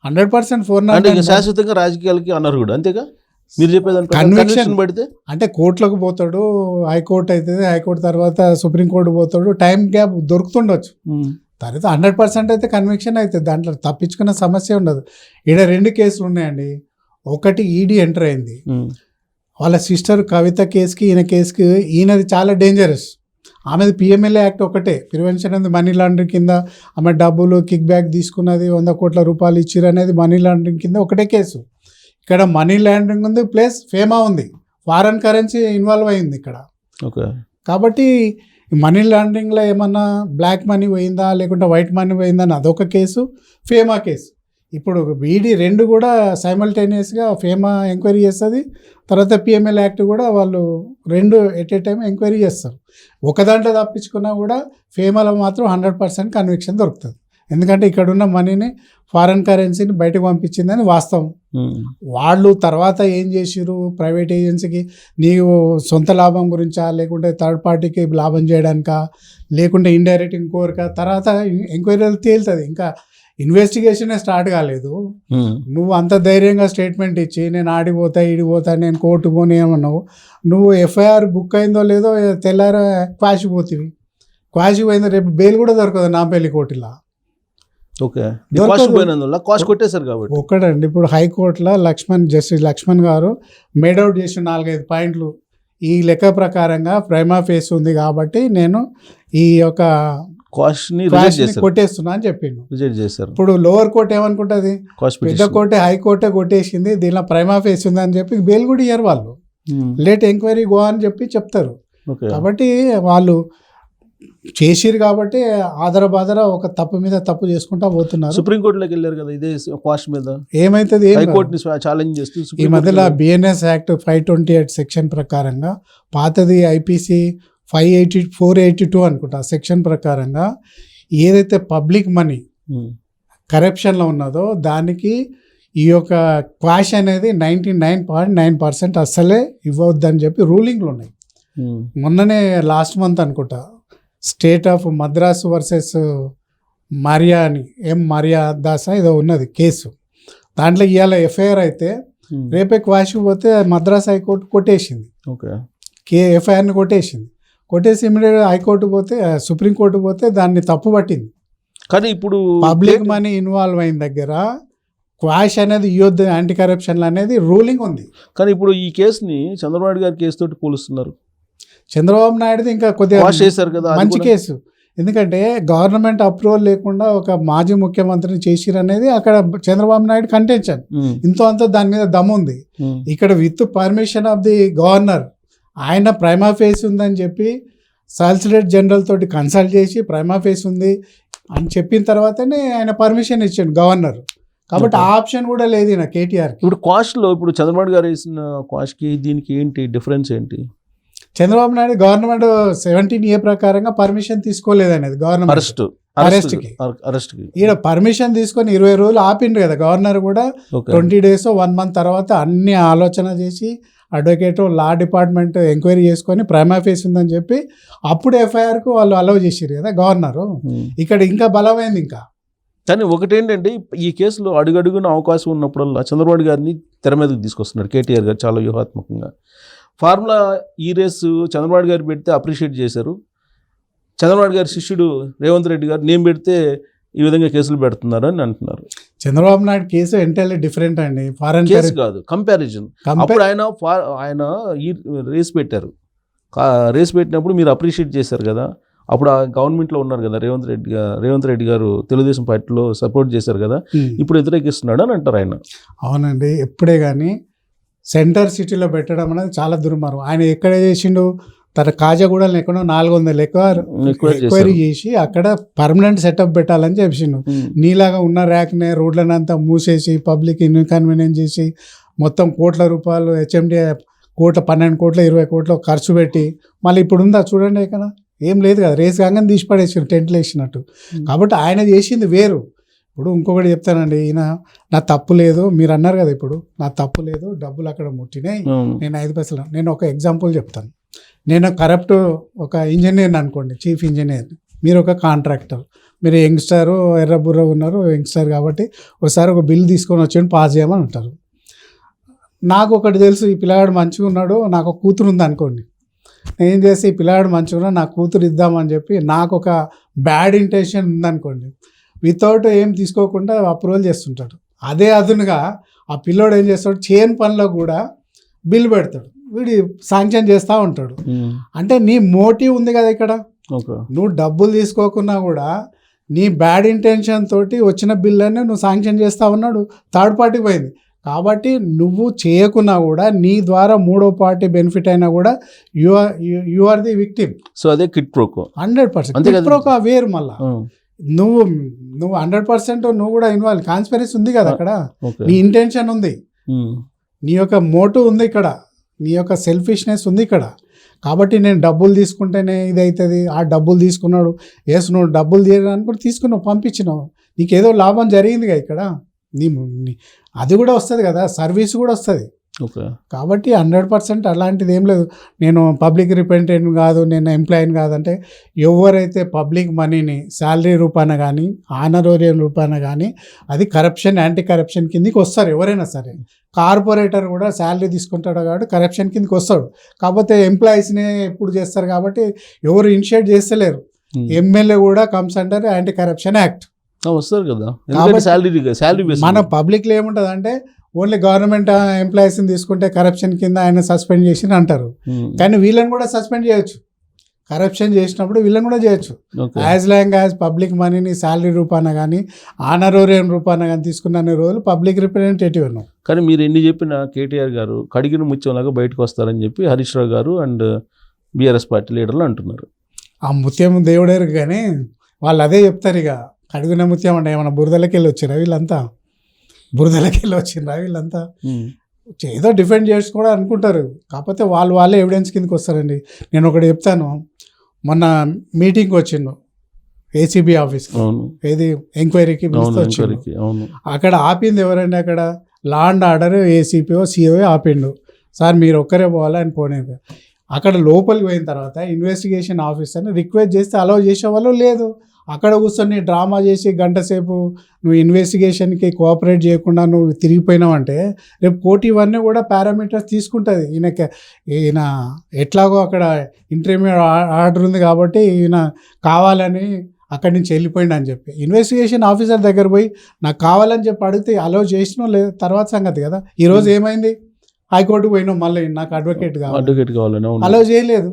[SPEAKER 2] 100% 409
[SPEAKER 1] శాశ్వతంగా రాజకీయాలకి అన్నారు కూడా, అంతేగా మీరు చెప్పేదాన్ని
[SPEAKER 2] కన్విక్షన్
[SPEAKER 1] పడితే
[SPEAKER 2] అంటే కోర్టులకు పోతాడు, హైకోర్టు అవుతుంది, హైకోర్టు తర్వాత సుప్రీంకోర్టు పోతాడు, టైం గ్యాప్ దొరుకుతుండొచ్చు. తర్వాత 100% అయితే కన్విక్షన్ అవుతుంది, దాంట్లో తప్పించుకున్న సమస్య ఉండదు. ఈడ 2 కేసులు ఉన్నాయండి. ఒకటి ఈడీ ఎంటర్ అయింది, వాళ్ళ సిస్టర్ కవిత కేసుకి ఈయన కేసుకి. ఈయనది చాలా డేంజరస్, ఆమెది పిఎంఎల్ఏ యాక్ట్ ఒకటే, ప్రివెన్షన్ అనేది మనీ లాండరింగ్ కింద. ఆమె డబ్బులు కిక్ బ్యాక్ తీసుకున్నది, 100 కోట్ల రూపాయలు ఇచ్చిరు అనేది మనీ లాండరింగ్ కింద ఒకటే కేసు. ఇక్కడ మనీ లాండరింగ్ ఉంది ప్లస్ ఫేమా ఉంది, ఫారెన్ కరెన్సీ ఇన్వాల్వ్ అయింది ఇక్కడ.
[SPEAKER 1] ఓకే. కాబట్టి
[SPEAKER 2] మనీ లాండరింగ్లో ఏమన్నా బ్లాక్ మనీ పోయిందా లేకుంటే వైట్ మనీ పోయిందా అని అదొక కేసు, ఫేమా కేసు. ఇప్పుడు వీడి 2 కూడా సైమల్టేనియస్గా ఫేమా ఎంక్వైరీ చేస్తుంది, తర్వాత పిఎంఎల్ యాక్ట్ కూడా వాళ్ళు 2 ఎట్ ఏ టైం ఎంక్వైరీ చేస్తారు. ఒక దాంట్లో తప్పించుకున్నా కూడా ఫేమాలో మాత్రం 100% కన్విక్షన్ దొరుకుతుంది. ఎందుకంటే ఇక్కడ ఉన్న మనీని ఫారెన్ కరెన్సీని బయటకు పంపించిందని వాస్తవం. వాళ్ళు తర్వాత ఏం చేసిరు, ప్రైవేట్ ఏజెన్సీకి నీవు సొంత లాభం గురించా లేకుంటే థర్డ్ పార్టీకి లాభం చేయడానికా లేకుంటే ఇండైరెక్ట్ ఇంకోరికా, తర్వాత ఎంక్వైరీలు తేలుతుంది. ఇంకా ఇన్వెస్టిగేషనే స్టార్ట్ కాలేదు. నువ్వు అంత ధైర్యంగా స్టేట్మెంట్ ఇచ్చి నేను ఆడిపోతా ఈడిపోతా నేను కోర్టు పోనీ ఏమన్నావు, నువ్వు ఎఫ్ఐఆర్ బుక్ అయిందో లేదో తెల్లార క్వాష్ పోతివి, క్వాష్ పోయిందో రేపు బెయిల్ కూడా దొరకదు నా పెళ్లి కోర్టులా.
[SPEAKER 1] ఓకే
[SPEAKER 2] దొరకదు.
[SPEAKER 1] కాస్ట్ పోయినందువల్ల కాస్ట్ కొట్టేశారు కాబట్టి.
[SPEAKER 2] ఒక్కడండి ఇప్పుడు హైకోర్టులో జస్టిస్ లక్ష్మణ్ గారు మేడౌట్ చేసిన 4-5 పాయింట్లు ఈ లెక్క ప్రకారంగా ప్రైమా ఫేస్ ఉంది కాబట్టి నేను ఈ యొక్క
[SPEAKER 1] కాస్ట్ ని
[SPEAKER 2] క్లాస్ ని కొట్టేస్తున్నా అని చెప్పిండు.
[SPEAKER 1] రిజెక్ట్ చేశారు.
[SPEAKER 2] ఇప్పుడు లోవర్ కోర్ట్ ఏమనుకుంటుంది,
[SPEAKER 1] కాస్ట్
[SPEAKER 2] పెద్ద కోర్టే హైకోర్టే కొట్టేసింది, దీనిలో ప్రైమా ఫేస్ ఉంది అని చెప్పి బెయిల్ కూడా ఇయ్యారు వాళ్ళు. లేట్ ఎంక్వైరీ గో అని చెప్పి చెప్తారు. కాబట్టి వాళ్ళు చేసిరు కాబట్టి ఆదర ఒక తప్పు మీద తప్పు చేసుకుంటా పోతున్నారు.
[SPEAKER 1] సుప్రీంకోర్టులోకి వెళ్ళారు కదా ఇదే కాస్ట్ మీద.
[SPEAKER 2] ఏమైతుంది,
[SPEAKER 1] హైకోర్టుని ఛాలెంజ్ చేస్తూ
[SPEAKER 2] ఈ మధ్యలో బిఎన్ఎస్ యాక్ట్ 528 సెక్షన్ ప్రకారంగా, పాతది ఐపీసీ 482 అనుకుంటా సెక్షన్ ప్రకారంగా ఏదైతే పబ్లిక్ మనీ కరప్షన్లో ఉన్నదో దానికి ఈ యొక్క క్వాష్ అనేది 99.9% అస్సలే ఇవ్వద్దని చెప్పి రూలింగ్లు ఉన్నాయి. మొన్ననే లాస్ట్ మంత్ అనుకుంటా state of Madras versus Mariya అని మరియా దాసా ఏదో ఉన్నది కేసు. దాంట్లో ఇవాళ ఎఫ్ఐఆర్ అయితే రేపే క్వాష్కి పోతే మద్రాసు హైకోర్టు కొట్టేసింది. ఎఫ్ఐఆర్ని కొట్టేసి ఇమీడియట్గా హైకోర్టు పోతే సుప్రీంకోర్టు పోతే దాన్ని తప్పు పట్టింది.
[SPEAKER 1] కానీ ఇప్పుడు
[SPEAKER 2] పబ్లిక్ మనీ ఇన్వాల్వ్ అయిన దగ్గర క్వాష్ అనేది ఇవ్వద్దు యాంటీ కరప్షన్ అనేది రూలింగ్ ఉంది.
[SPEAKER 1] కానీ ఇప్పుడు ఈ కేసుని చంద్రబాబు నాయుడు గారి కేసు తోటి పోలుస్తున్నారు.
[SPEAKER 2] చంద్రబాబు నాయుడుది ఇంకా కొద్దిగా
[SPEAKER 1] చేశారు కదా
[SPEAKER 2] మంచి కేసు, ఎందుకంటే గవర్నమెంట్ అప్రూవల్ లేకుండా ఒక మాజీ ముఖ్యమంత్రిని చేసిరు అనేది అక్కడ చంద్రబాబు నాయుడు కంటెన్షన్. అంతో దాని మీద దమ్ ఉంది. ఇక్కడ with permission of the governor ఆయన ప్రైమా ఫేస్ ఉందని చెప్పి సాలిసిటర్ జనరల్ తోటి కన్సల్ట్ చేసి ప్రైమా ఫేస్ ఉంది అని చెప్పిన తర్వాతనే ఆయన పర్మిషన్ ఇచ్చాడు గవర్నర్. కాబట్టి ఆ ఆప్షన్ కూడా లేదు ఈయన కేటీఆర్.
[SPEAKER 1] ఇప్పుడు కాస్ట్లో ఇప్పుడు చంద్రబాబు గారు వేసిన కాస్ట్కి దీనికి ఏంటి డిఫరెన్స్ ఏంటి?
[SPEAKER 2] చంద్రబాబు నాయుడు గవర్నమెంట్ 17A ప్రకారంగా పర్మిషన్ తీసుకోలేదు అనేది గవర్నమెంట్ అరెస్ట్కి. ఈయన పర్మిషన్ తీసుకొని 20 రోజులు ఆపిండు కదా గవర్నర్ కూడా. 20 days 1 month తర్వాత అన్ని ఆలోచన చేసి అడ్వకేట్ లా డిపార్ట్మెంట్ ఎంక్వైరీ చేసుకొని ప్రైమా ఫేస్ ఉందని చెప్పి అప్పుడు ఎఫ్ఐఆర్కు వాళ్ళు అలౌ చేసారు కదా గవర్నరు. ఇక్కడ ఇంకా బలమైంది ఇంకా.
[SPEAKER 1] కానీ ఒకటేంటంటే ఈ కేసులో అడుగడుగున అవకాశం ఉన్నప్పుడల్లా చంద్రబాబు గారిని తెర మీదకి తీసుకొస్తున్నారు కేటీఆర్ గారు చాలా వ్యూహాత్మకంగా. ఫార్ములా ఈ రేసు చంద్రబాబు గారు పెడితే అప్రిషియేట్ చేశారు. చంద్రబాబు గారి శిష్యుడు రేవంత్ రెడ్డి గారు నేను పెడితే ఈ విధంగా కేసులు పెడుతున్నారు అని అంటున్నారు.
[SPEAKER 2] Chandrababu Naidu case entirely different అండి. ఫారెన్
[SPEAKER 1] కేసు కాదు, కంపారిజన్. అప్పుడు ఆయన ఈ రేస్ పెట్టారు. రేస్ పెట్టినప్పుడు మీరు అప్రిషియేట్ చేశారు కదా. అప్పుడు ఆ గవర్నమెంట్లో ఉన్నారు కదా రేవంత్ రెడ్డి గారు తెలుగుదేశం పార్టీలో సపోర్ట్ చేశారు కదా. ఇప్పుడు వ్యతిరేకిస్తున్నాడు అని అంటారు ఆయన.
[SPEAKER 2] అవునండి, ఎప్పుడే కానీ సెంటర్ సిటీలో పెట్టడం అనేది చాలా దుర్మార్గం. ఆయన ఎక్కడ చేసిండు, తన కాజాగూడలో ఎక్కడో 400 ఎక్వైరీ చేసి అక్కడ పర్మనెంట్ సెటప్ పెట్టాలని చెప్పిండు. నీలాగా ఉన్న ర్యాక్నే రోడ్లనంతా మూసేసి పబ్లిక్ ఇన్కన్వీనియన్స్ చేసి మొత్తం కోట్ల రూపాయలు హెచ్ఎండి 12 కోట్లు 20 కోట్లు ఖర్చు పెట్టి మళ్ళీ ఇప్పుడు ఉందా చూడండి, ఇక్కడ ఏం లేదు కదా. రేస్ కాగానే తీసి పడేసారు టెంట్లు వేసినట్టు. కాబట్టి ఆయన చేసింది వేరు. ఇప్పుడు ఇంకొకటి చెప్తానండి, ఈయన నా తప్పు లేదు మీరు అన్నారు కదా, ఇప్పుడు నా తప్పు లేదు డబ్బులు అక్కడ ముట్టినాయి నేను 5 పైసలు. నేను ఒక ఎగ్జాంపుల్ చెప్తాను. నేను కరప్ట్ ఒక ఇంజనీర్ని అనుకోండి, చీఫ్ ఇంజనీర్, మీరు ఒక కాంట్రాక్టర్, మీరు యంగ్స్టారు ఎర్రబుర్ర ఉన్నారు యంగ్స్టర్ కాబట్టి ఒకసారి ఒక బిల్ తీసుకొని వచ్చి పాస్ చేయమని అంటారు. నాకు ఒకటి తెలుసు, ఈ పిల్లగాడు మంచిగా ఉన్నాడు, నాకు ఒక కూతురు ఉంది అనుకోండి. నేను చేసి ఈ పిల్లగాడు మంచిగా ఉన్నాడు నాకు కూతురు ఇద్దామని చెప్పి నాకు ఒక బ్యాడ్ ఇంటెన్షన్ ఉందనుకోండి, వితౌట్ ఏం తీసుకోకుండా అప్రూవల్ చేస్తుంటాడు. అదే అదునుగా ఆ పిల్లోడు ఏం చేస్తాడు, చేయని పనిలో కూడా బిల్ పెడతాడు, వీడి శాంక్షన్ చేస్తూ ఉంటాడు. అంటే నీ మోటివ్ ఉంది కదా ఇక్కడ. నువ్వు డబ్బులు తీసుకోకున్నా కూడా నీ బ్యాడ్ ఇంటెన్షన్ తోటి వచ్చిన బిల్ అని నువ్వు శాంక్షన్ చేస్తూ ఉన్నాడు, థర్డ్ పార్టీ పోయింది. కాబట్టి నువ్వు చేయకున్నా కూడా నీ ద్వారా మూడో పార్టీ బెనిఫిట్ అయినా కూడా you are the victim.
[SPEAKER 1] So అదే కిట్ ప్రోకో
[SPEAKER 2] 100%. కిట్ ప్రోకో వేరు. మళ్ళా నువ్వు 100% నువ్వు కూడా ఇన్వాల్వ్, కాన్స్పిరసీ ఉంది కదా అక్కడ, నీ ఇంటెన్షన్ ఉంది, నీ యొక్క మోటివ్ ఉంది ఇక్కడ, నీ యొక్క సెల్ఫిష్నెస్ ఉంది ఇక్కడ. కాబట్టి నేను డబ్బులు తీసుకుంటేనే ఇది అవుతుంది, ఆ డబ్బులు తీసుకున్నాడు ఎస్ నువ్వు డబ్బులు తీయడానికి కూడా తీసుకున్నావు పంపించినావు, నీకేదో లాభం జరిగిందిగా ఇక్కడ, నీ అది కూడా వస్తుంది కదా, సర్వీస్ కూడా వస్తుంది. కాబట్టి 100% అలాంటిది ఏం లేదు. నేను పబ్లిక్ రిప్రజెంటేటివ్ కాదు, నేను ఎంప్లాయీని కాదంటే ఎవరైతే పబ్లిక్ మనీని శాలరీ రూపాన కానీ ఆనరోరియం రూపాన కానీ అది కరప్షన్ యాంటీ కరప్షన్ కిందకి వస్తారు ఎవరైనా సరే. కార్పొరేటర్ కూడా శాలరీ తీసుకుంటాడు కాబట్టి కరప్షన్ కిందకి వస్తాడు. కాకపోతే ఎంప్లాయీస్నే ఎప్పుడు చేస్తారు కాబట్టి ఎవరు ఇనిషియేట్ చేస్తలేరు. ఎమ్మెల్యే కూడా comes under anti corruption act.
[SPEAKER 1] వస్తారు కదా,
[SPEAKER 2] కాబట్టి
[SPEAKER 1] శాలరీ బేస్.
[SPEAKER 2] మన పబ్లిక్లో ఏముంటుంది అంటే ఓన్లీ గవర్నమెంట్ ఎంప్లాయీస్ని తీసుకుంటే కరప్షన్ కింద ఆయన సస్పెండ్ చేసి అంటారు. కానీ వీళ్ళని కూడా సస్పెండ్ చేయొచ్చు, కరప్షన్ చేసినప్పుడు వీళ్ళని కూడా చేయొచ్చు. యాజ్ లాంగ్ యాజ్ పబ్లిక్ మనీని శాలరీ రూపాన కానీ ఆనరోరియం రూపాన కానీ తీసుకున్న అన్ని రోజులు పబ్లిక్ రిప్రజెంటేటివ్ ఉన్నాం.
[SPEAKER 1] కానీ మీరు ఎన్ని చెప్పినా కేటీఆర్ గారు కడిగిన ముత్యంలాగా బయటకు వస్తారని చెప్పి హరీష్ రావు గారు అండ్ బీఆర్ఎస్ పార్టీ లీడర్లు అంటున్నారు.
[SPEAKER 2] ఆ ముత్యం దేవుడేరు కానీ వాళ్ళు అదే చెప్తారు. ఇక కడుగున ముత్యం అంటే ఏమన్నా బురదలకి వెళ్ళి వచ్చిరా వీళ్ళంతా, బురదలకి వెళ్ళి వచ్చిండ్రా వీళ్ళంతా, ఏదో డిఫెండ్ చేసుకోవడం అనుకుంటారు. కాకపోతే వాళ్ళే ఎవిడెన్స్ కిందకి వస్తారండి. నేను ఒకటి చెప్తాను, మొన్న మీటింగ్కి వచ్చిండు ఏసీబీ ఆఫీస్, ఏది ఎంక్వైరీకి వచ్చిండు. అక్కడ ఆపింది ఎవరండి, అక్కడ లా అండ్ ఆర్డర్ ఏసీపీఓ సిఓ ఆపిండు. సార్ మీరు ఒక్కరే పోవాలి అని పోనేది. అక్కడ లోపలికి పోయిన తర్వాత ఇన్వెస్టిగేషన్ ఆఫీసర్ని రిక్వెస్ట్ చేస్తే అలౌ చేసేవాళ్ళు లేదు. అక్కడ కూర్చొని డ్రామా చేసి గంట సేపు నువ్వు ఇన్వెస్టిగేషన్కి కోఆపరేట్ చేయకుండా నువ్వు తిరిగిపోయినావంటే రేపు కోర్టు ఇవన్నీ కూడా పారామీటర్స్ తీసుకుంటుంది. ఈయన ఎట్లాగో అక్కడ ఇంటర్మీడియట్ ఆర్డర్ ఉంది కాబట్టి ఈయన కావాలని అక్కడి నుంచి వెళ్ళిపోయింది అని చెప్పి ఇన్వెస్టిగేషన్ ఆఫీసర్ దగ్గర పోయి నాకు కావాలని చెప్పి అడిగితే అలౌ చేసినో లేదు తర్వాత సంగతి కదా. ఈరోజు ఏమైంది, హైకోర్టుకు పోయినావు, మళ్ళీ నాకు అడ్వకేట్ కావాలని అలౌ చేయలేదు,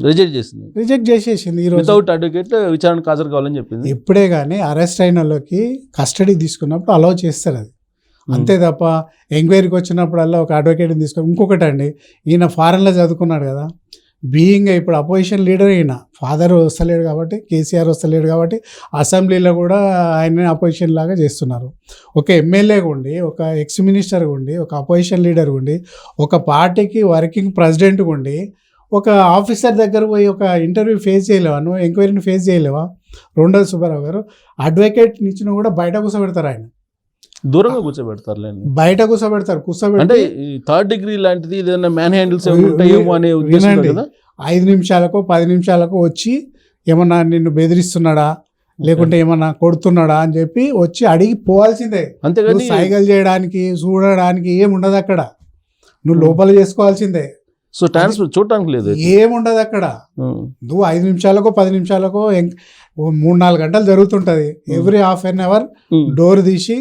[SPEAKER 2] రిజెక్ట్ చేసేసింది. ఈరోజు
[SPEAKER 1] వితౌట్ అడ్వకేట్ విచారణకు హాజరు కావాలని చెప్పింది.
[SPEAKER 2] ఇప్పుడే కానీ అరెస్ట్ అయిన వాళ్ళకి కస్టడీ తీసుకున్నప్పుడు అలౌ చేస్తారు అది, అంతే తప్ప ఎంక్వైరీకి వచ్చినప్పుడల్లా ఒక అడ్వకేట్ని తీసుకొని. ఇంకొకటి అండి, ఈయన ఫారెన్లో చదువుకున్నాడు కదా, బీయింగ్ ఇప్పుడు అపోజిషన్ లీడర్ ఈయన, ఫాదర్ వస్తలేడు కాబట్టి, కేసీఆర్ వస్తలేడు కాబట్టి అసెంబ్లీలో కూడా ఆయన అపోజిషన్ లాగా చేస్తున్నారు. ఒక ఎమ్మెల్యేగా ఉండి, ఒక ఎక్స్ మినిస్టర్గా ఉండి, ఒక అపోజిషన్ లీడర్గా ఉండి, ఒక పార్టీకి వర్కింగ్ ప్రెసిడెంట్గా ఉండి, ఒక ఆఫీసర్ దగ్గర పోయి ఒక ఇంటర్వ్యూ ఫేస్ చేయలేవా, నువ్వు ఎంక్వైరీని ఫేస్ చేయలేవా? రెండోది సుబ్బారావు గారు అడ్వకేట్ని ఇచ్చిన కూడా బయట కూర్చోబెడతారు, ఆయన
[SPEAKER 1] దూరంగా కూర్చోబెడతారు,
[SPEAKER 2] బయట కూర్చోబెడతారు.
[SPEAKER 1] అంటే థర్డ్ డిగ్రీ లాంటిది ఏదైనా మ్యాన్ హ్యాండిల్స్ ఉంటాయేమో అనే ఉద్దేశం కదా. 5
[SPEAKER 2] నిమిషాలకు 10 నిమిషాలకు వచ్చి ఏమన్నా నిన్ను బెదిరిస్తున్నాడా లేకుంటే ఏమన్నా కొడుతున్నాడా అని చెప్పి వచ్చి అడిగి పోవాల్సిందే.
[SPEAKER 1] అంతేగాని
[SPEAKER 2] సైకిల్ చేయడానికి చూడడానికి ఏముండదు అక్కడ, నువ్వు లోపల చేసుకోవాల్సిందే.
[SPEAKER 1] సో ట్రాన్స్ఫర్ చూడటానికి లేదు,
[SPEAKER 2] ఏముండదు అక్కడ. నువ్వు 5 నిమిషాలకో 10 నిమిషాలకో 3-4 గంటలు జరుగుతుంటుంది. Every half an hour door తీసి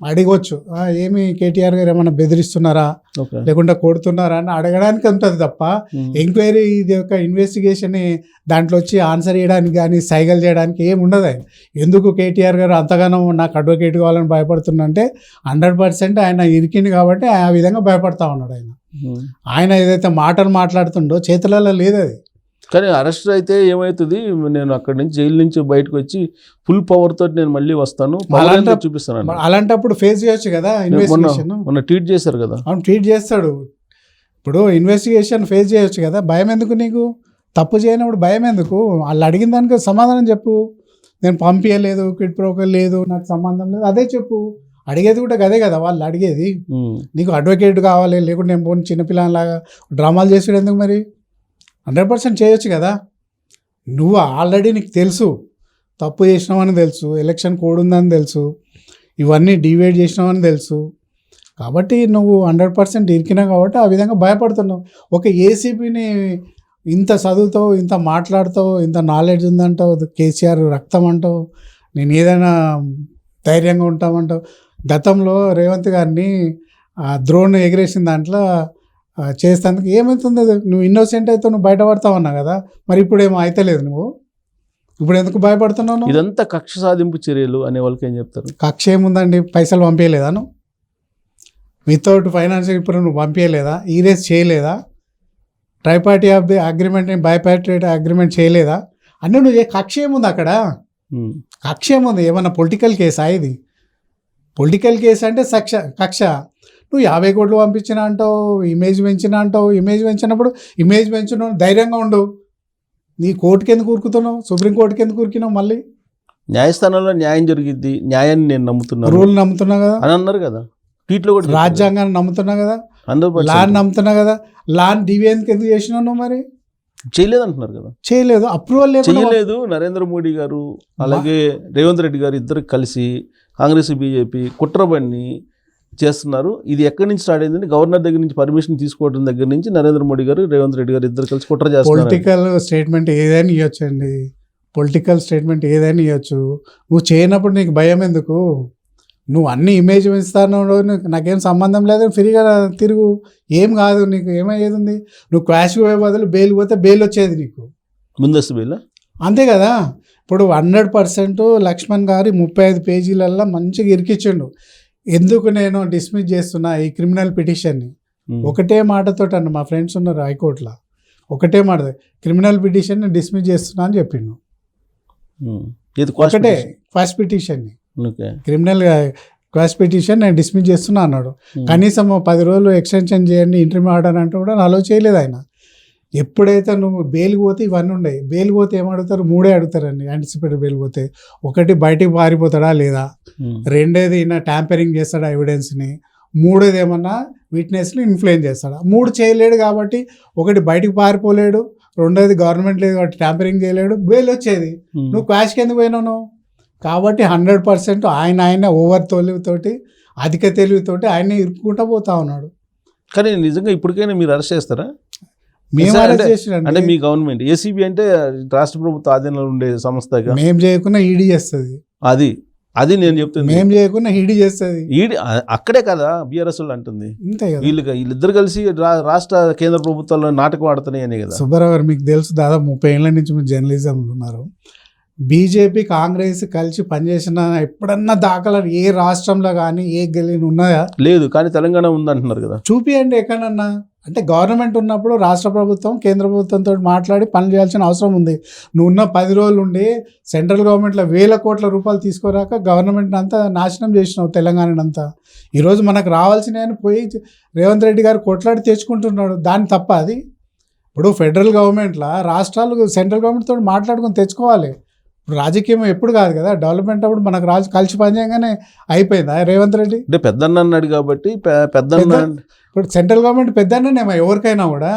[SPEAKER 2] అడగవచ్చు, ఏమి కేటీఆర్ గారు ఏమన్నా బెదిరిస్తున్నారా లేకుంటే కొడుతున్నారా అని అడగడానికి ఉంటుంది తప్ప ఎంక్వైరీ ఇది ఒక ఇన్వెస్టిగేషన్ దాంట్లో వచ్చి ఆన్సర్ చేయడానికి కానీ సైగల్ చేయడానికి ఏమి ఉండదు. ఎందుకు కేటీఆర్ గారు అంతగానో నాకు అడ్వకేట్ కావాలని భయపడుతున్నా అంటే 100% ఆయన ఇరికింది కాబట్టి ఆ విధంగా భయపడతా ఉన్నాడు. ఆయన ఏదైతే మాటలు మాట్లాడుతుండో చేతులలో లేదు అది.
[SPEAKER 1] కానీ అరెస్ట్ అయితే ఏమవుతుంది, నేను అక్కడి నుంచి జైలు నుంచి బయటకు వచ్చి ఫుల్ పవర్ తోటి నేను మళ్ళీ వస్తాను చూపిస్తాను.
[SPEAKER 2] అలాంటప్పుడు ఫేస్ చేయొచ్చు కదా ఇన్వెస్టిగేషన్.
[SPEAKER 1] మొన్న ట్వీట్ చేశారు కదా.
[SPEAKER 2] అవును, ట్వీట్ చేస్తాడు. ఇప్పుడు ఇన్వెస్టిగేషన్ ఫేస్ చేయొచ్చు కదా, భయం ఎందుకు నీకు? తప్పు చేయనప్పుడు భయం ఎందుకు? వాళ్ళు అడిగిన దానికి సమాధానం చెప్పు. నేను పంపించలేదు, క్విడ్ ప్రోకో లేదు, నాకు సంబంధం లేదు, అదే చెప్పు. అడిగేది కూడా అదే కదా వాళ్ళు అడిగేది. నీకు అడ్వకేట్ కావాలి లేకుంటే నేను పోనీ చిన్నపిల్లలాగా డ్రామాలు చేసాడు ఎందుకు? మరి 100% చేయొచ్చు కదా. నువ్వు ఆల్రెడీ నీకు తెలుసు తప్పు చేసినావని తెలుసు, ఎలక్షన్ కోడ్ ఉందని తెలుసు, ఇవన్నీ డివైడ్ చేసినావని తెలుసు. కాబట్టి నువ్వు 100% ఇరికినావు కాబట్టి ఆ విధంగా భయపడుతున్నావు. ఒక ఏసీపీని ఇంత చదువుతావు, ఇంత మాట్లాడుతావు, ఇంత నాలెడ్జ్ ఉందంటావు, కేసీఆర్ రక్తం అంటావు, నేను ఏదైనా ధైర్యంగా ఉంటామంటావు. గతంలో రేవంత్ గారిని ద్రోణ్ ఎగిరేసిన దాంట్లో చేస్తానికి ఏమవుతుంది? నువ్వు ఇన్నోసెంట్ అయితే నువ్వు బయటపడతావన్నా కదా, మరి ఇప్పుడు ఏమో అయితలేదు. నువ్వు ఇప్పుడు ఎందుకు భయపడుతున్నావు?
[SPEAKER 1] ఇదంతా కక్ష సాధింపు చర్యలు అనే వాళ్ళకి ఏం చెప్తారు?
[SPEAKER 2] కక్ష ఏముందండి, పైసలు పంపించలేదా నువ్వు? వితౌట్ ఫైనాన్షియల్ ఇప్పుడు నువ్వు పంపించలేదా? ఈరేస్ చేయలేదా? Triparty of the agreement biparty agreement చేయలేదా? అంటే నువ్వు కక్ష ఏముంది అక్కడ? కక్ష ఏముంది? ఏమన్నా పొలిటికల్ కేసా ఇది? పొలిటికల్ కేసు అంటే కక్ష. నువ్వు 50 కోట్లు పంపించిన అంటావు, ఇమేజ్ పెంచిన అంటావు. ఇమేజ్ పెంచినప్పుడు ఇమేజ్ పెంచిన ధైర్యంగా ఉండు. నీ కోర్టుకి ఎందుకు కూరుకుతున్నావు? సుప్రీంకోర్టుకి ఎందుకు కూరికినావు? మళ్ళీ
[SPEAKER 1] న్యాయస్థానంలో న్యాయం జరిగిద్ది, న్యాయాన్ని నేను నమ్ముతున్నా,
[SPEAKER 2] రూల్ నమ్ముతున్నా కదా
[SPEAKER 1] అని అన్నారు కదా. ట్వీట్లో కూడా
[SPEAKER 2] రాజ్యాంగాన్ని నమ్ముతున్నా కదా, లాని నమ్ముతున్నా కదా. లాని డివియన్కి ఎందుకు చేసినావు నువ్వు? మరి
[SPEAKER 1] చేయలేదు అంటున్నారు కదా.
[SPEAKER 2] చేయలేదు, అప్రూవల్
[SPEAKER 1] చేయలేదు. నరేంద్ర మోడీ గారు అలాగే రేవంత్ రెడ్డి గారు ఇద్దరు కలిసి కాంగ్రెస్ బీజేపీ కుట్రబన్ని చేస్తున్నారు. ఇది ఎక్కడి నుంచి స్టార్ట్ అయిందంటే గవర్నర్ దగ్గర నుంచి పర్మిషన్ తీసుకోవడం దగ్గర నుంచి నరేంద్ర మోడీ గారు రేవంత్ రెడ్డి గారు ఇద్దరు కలిసి కుట్ర చేస్తున్నారు.
[SPEAKER 2] పొలిటికల్ స్టేట్మెంట్ ఏదైనా ఇవ్వచ్చండి, పొలిటికల్ స్టేట్మెంట్ ఏదైనా ఇవ్వచ్చు. నువ్వు చేయనప్పుడు నీకు భయం ఎందుకు? నువ్వు అన్ని ఇమేజ్ పెంచుతాను, నాకేం సంబంధం లేదు, ఫ్రీగా తిరుగు, ఏం కాదు, నీకు ఏమయ్యేది ఉంది? నువ్వు క్వాష్కి పోయే బదులు బెయిల్ పోతే బెయిల్ వచ్చేది నీకు,
[SPEAKER 1] ముందస్తు బెయిల్. అంతే
[SPEAKER 2] కదా. ఇప్పుడు 100% లక్ష్మణ్ గారి 35 పేజీలల్లో మంచిగా ఇరికిచ్చిండు. ఎందుకు నేను డిస్మిస్ చేస్తున్నా ఈ క్రిమినల్ పిటిషన్ని? ఒకటే మాటతో అన్న, మా ఫ్రెండ్స్ ఉన్నారు హైకోర్టులో, ఒకటే మాట, క్రిమినల్ పిటిషన్ని డిస్మిస్ చేస్తున్నా అని చెప్పిండు. ఒకటే ఫస్ట్ పిటిషన్ని, క్రిమినల్ క్వాష్ పిటిషన్ నేను డిస్మిస్ చేస్తున్నా అన్నాడు. కనీసం 10 రోజులు ఎక్స్టెన్షన్ చేయండి ఇంటర్వ్యూ ఆర్డర్ అంటే కూడా అలో చేయలేదు ఆయన. ఎప్పుడైతే నువ్వు బెయిల్కి పోతే ఇవన్నీ ఉన్నాయి. బెయిల్ పోతే ఏమడుగుతారు? 3 అడుగుతారండి యాంటిసిపేటెడ్ బెయిల్ పోతే. ఒకటి, బయటికి పారిపోతాడా లేదా, రెండేది ఈయన ట్యాంపరింగ్ చేస్తాడా ఎవిడెన్స్ని, మూడోది ఏమన్నా విట్నెస్ని ఇన్ఫ్లుయెన్స్ చేస్తాడా. 3 చేయలేడు కాబట్టి, ఒకటి బయటికి పారిపోలేడు, రెండోది గవర్నమెంట్ లేదు కాబట్టి ట్యాంపరింగ్ చేయలేడు, బెయిల్ వచ్చేది. నువ్వు క్వాష్కి ఎందుకు పోయినావు నువ్వు? కాబట్టి 100% ఆయన ఓవర్ తెలివితోటి, అధిక తెలివితోటి ఆయన ఇరుక్కుంటూ పోతా ఉన్నాడు.
[SPEAKER 1] కానీ నిజంగా ఇప్పటికైనా మీరు అరెస్ట్ చేస్తారా?
[SPEAKER 2] మేము అరెస్ట్ చేసినాం
[SPEAKER 1] అంటే మీ గవర్నమెంట్, ఏసీబీ అంటే రాష్ట్ర ప్రభుత్వ ఆధీనంలో ఉండే సంస్థగా,
[SPEAKER 2] మేము చేయకుండా ఈడీ చేస్తుంది.
[SPEAKER 1] అది నేను చెప్తుంది,
[SPEAKER 2] మేము చేయకుండా ఈడీ చేస్తుంది.
[SPEAKER 1] ఈడీ అక్కడే కదా బీఆర్ఎస్ వాళ్ళు అంటుంది.
[SPEAKER 2] అంతే కదా,
[SPEAKER 1] వీళ్ళిద్దరు కలిసి రాష్ట్ర కేంద్ర ప్రభుత్వాల్లో నాటకం ఆడుతున్నాయని కదా.
[SPEAKER 2] సుబ్బారావు గారు, మీకు తెలుసు, దాదాపు 30 ఏళ్ళ నుంచి మీరు జర్నలిజంలో ఉన్నారు. బీజేపీ కాంగ్రెస్ కలిసి పనిచేసిన ఎప్పుడన్నా దాఖలా ఏ రాష్ట్రంలో కానీ ఏ గెలిని ఉన్నాయా?
[SPEAKER 1] లేదు. కానీ తెలంగాణ ఉందంటున్నారు కదా.
[SPEAKER 2] చూపియండి ఎక్కడన్నా. అంటే గవర్నమెంట్ ఉన్నప్పుడు రాష్ట్ర ప్రభుత్వం కేంద్ర ప్రభుత్వంతో మాట్లాడి పనులు చేయాల్సిన అవసరం ఉంది. నువ్వు ఉన్న 10 రోజులు ఉండి సెంట్రల్ గవర్నమెంట్లో 1000 కోట్ల రూపాయలు తీసుకోరాక గవర్నమెంట్ అంతా నాశనం చేసినావు, తెలంగాణని అంతా. ఈరోజు మనకు రావాల్సిన పోయి రేవంత్ రెడ్డి గారు కొట్లాడి తెచ్చుకుంటున్నాడు. దాని తప్ప అది? ఇప్పుడు ఫెడరల్ గవర్నమెంట్లో రాష్ట్రాలు సెంట్రల్ గవర్నమెంట్తో మాట్లాడుకొని తెచ్చుకోవాలి. ఇప్పుడు రాజకీయం ఎప్పుడు కాదు కదా, డెవలప్మెంట్ అప్పుడు మనకు కలిసి పనిచేయగానే అయిపోయిందా రేవంత్ రెడ్డి?
[SPEAKER 1] అంటే పెద్దన్న అన్నాడు కాబట్టి పెద్దన్న.
[SPEAKER 2] ఇప్పుడు సెంట్రల్ గవర్నమెంట్ పెద్దన్ననేమో ఎవరికైనా కూడా.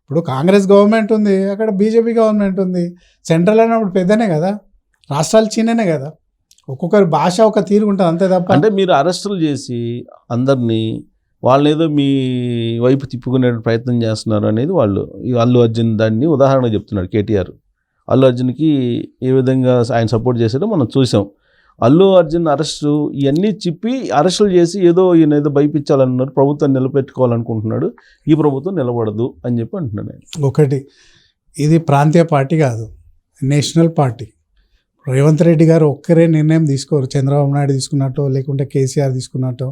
[SPEAKER 2] ఇప్పుడు కాంగ్రెస్ గవర్నమెంట్ ఉంది, అక్కడ బీజేపీ గవర్నమెంట్ ఉంది. సెంట్రల్ అన్నప్పుడు పెద్దనే కదా, రాష్ట్రాలు చిన్ననే కదా. ఒక్కొక్కరి భాష ఒక తీరు ఉంటుంది, అంతే తప్ప.
[SPEAKER 1] అంటే మీరు అరెస్టులు చేసి అందరినీ వాళ్ళని ఏదో మీ వైపు తిప్పుకునే ప్రయత్నం చేస్తున్నారు అనేది వాళ్ళు, అల్లు అర్జున్ దాన్ని ఉదాహరణగా చెప్తున్నాడు. కేటీఆర్ అల్లు అర్జున్కి ఏ విధంగా ఆయన సపోర్ట్ చేశాడో మనం చూసాం. అల్లు అర్జున్ అరెస్టు ఇవన్నీ చెప్పి అరెస్టులు చేసి ఏదో ఈయన ఏదో భయపించాలన్నారు, ప్రభుత్వం నిలబెట్టుకోవాలనుకుంటున్నాడు, ఈ ప్రభుత్వం నిలబడదు అని చెప్పి అంటున్నాడు ఆయన.
[SPEAKER 2] ఒకటి, ఇది ప్రాంతీయ పార్టీ కాదు, నేషనల్ పార్టీ. రేవంత్ రెడ్డి గారు ఒక్కరే నిర్ణయం తీసుకోరు. చంద్రబాబు నాయుడు తీసుకున్నట్టు, లేకుంటే కేసీఆర్ తీసుకున్నట్టు.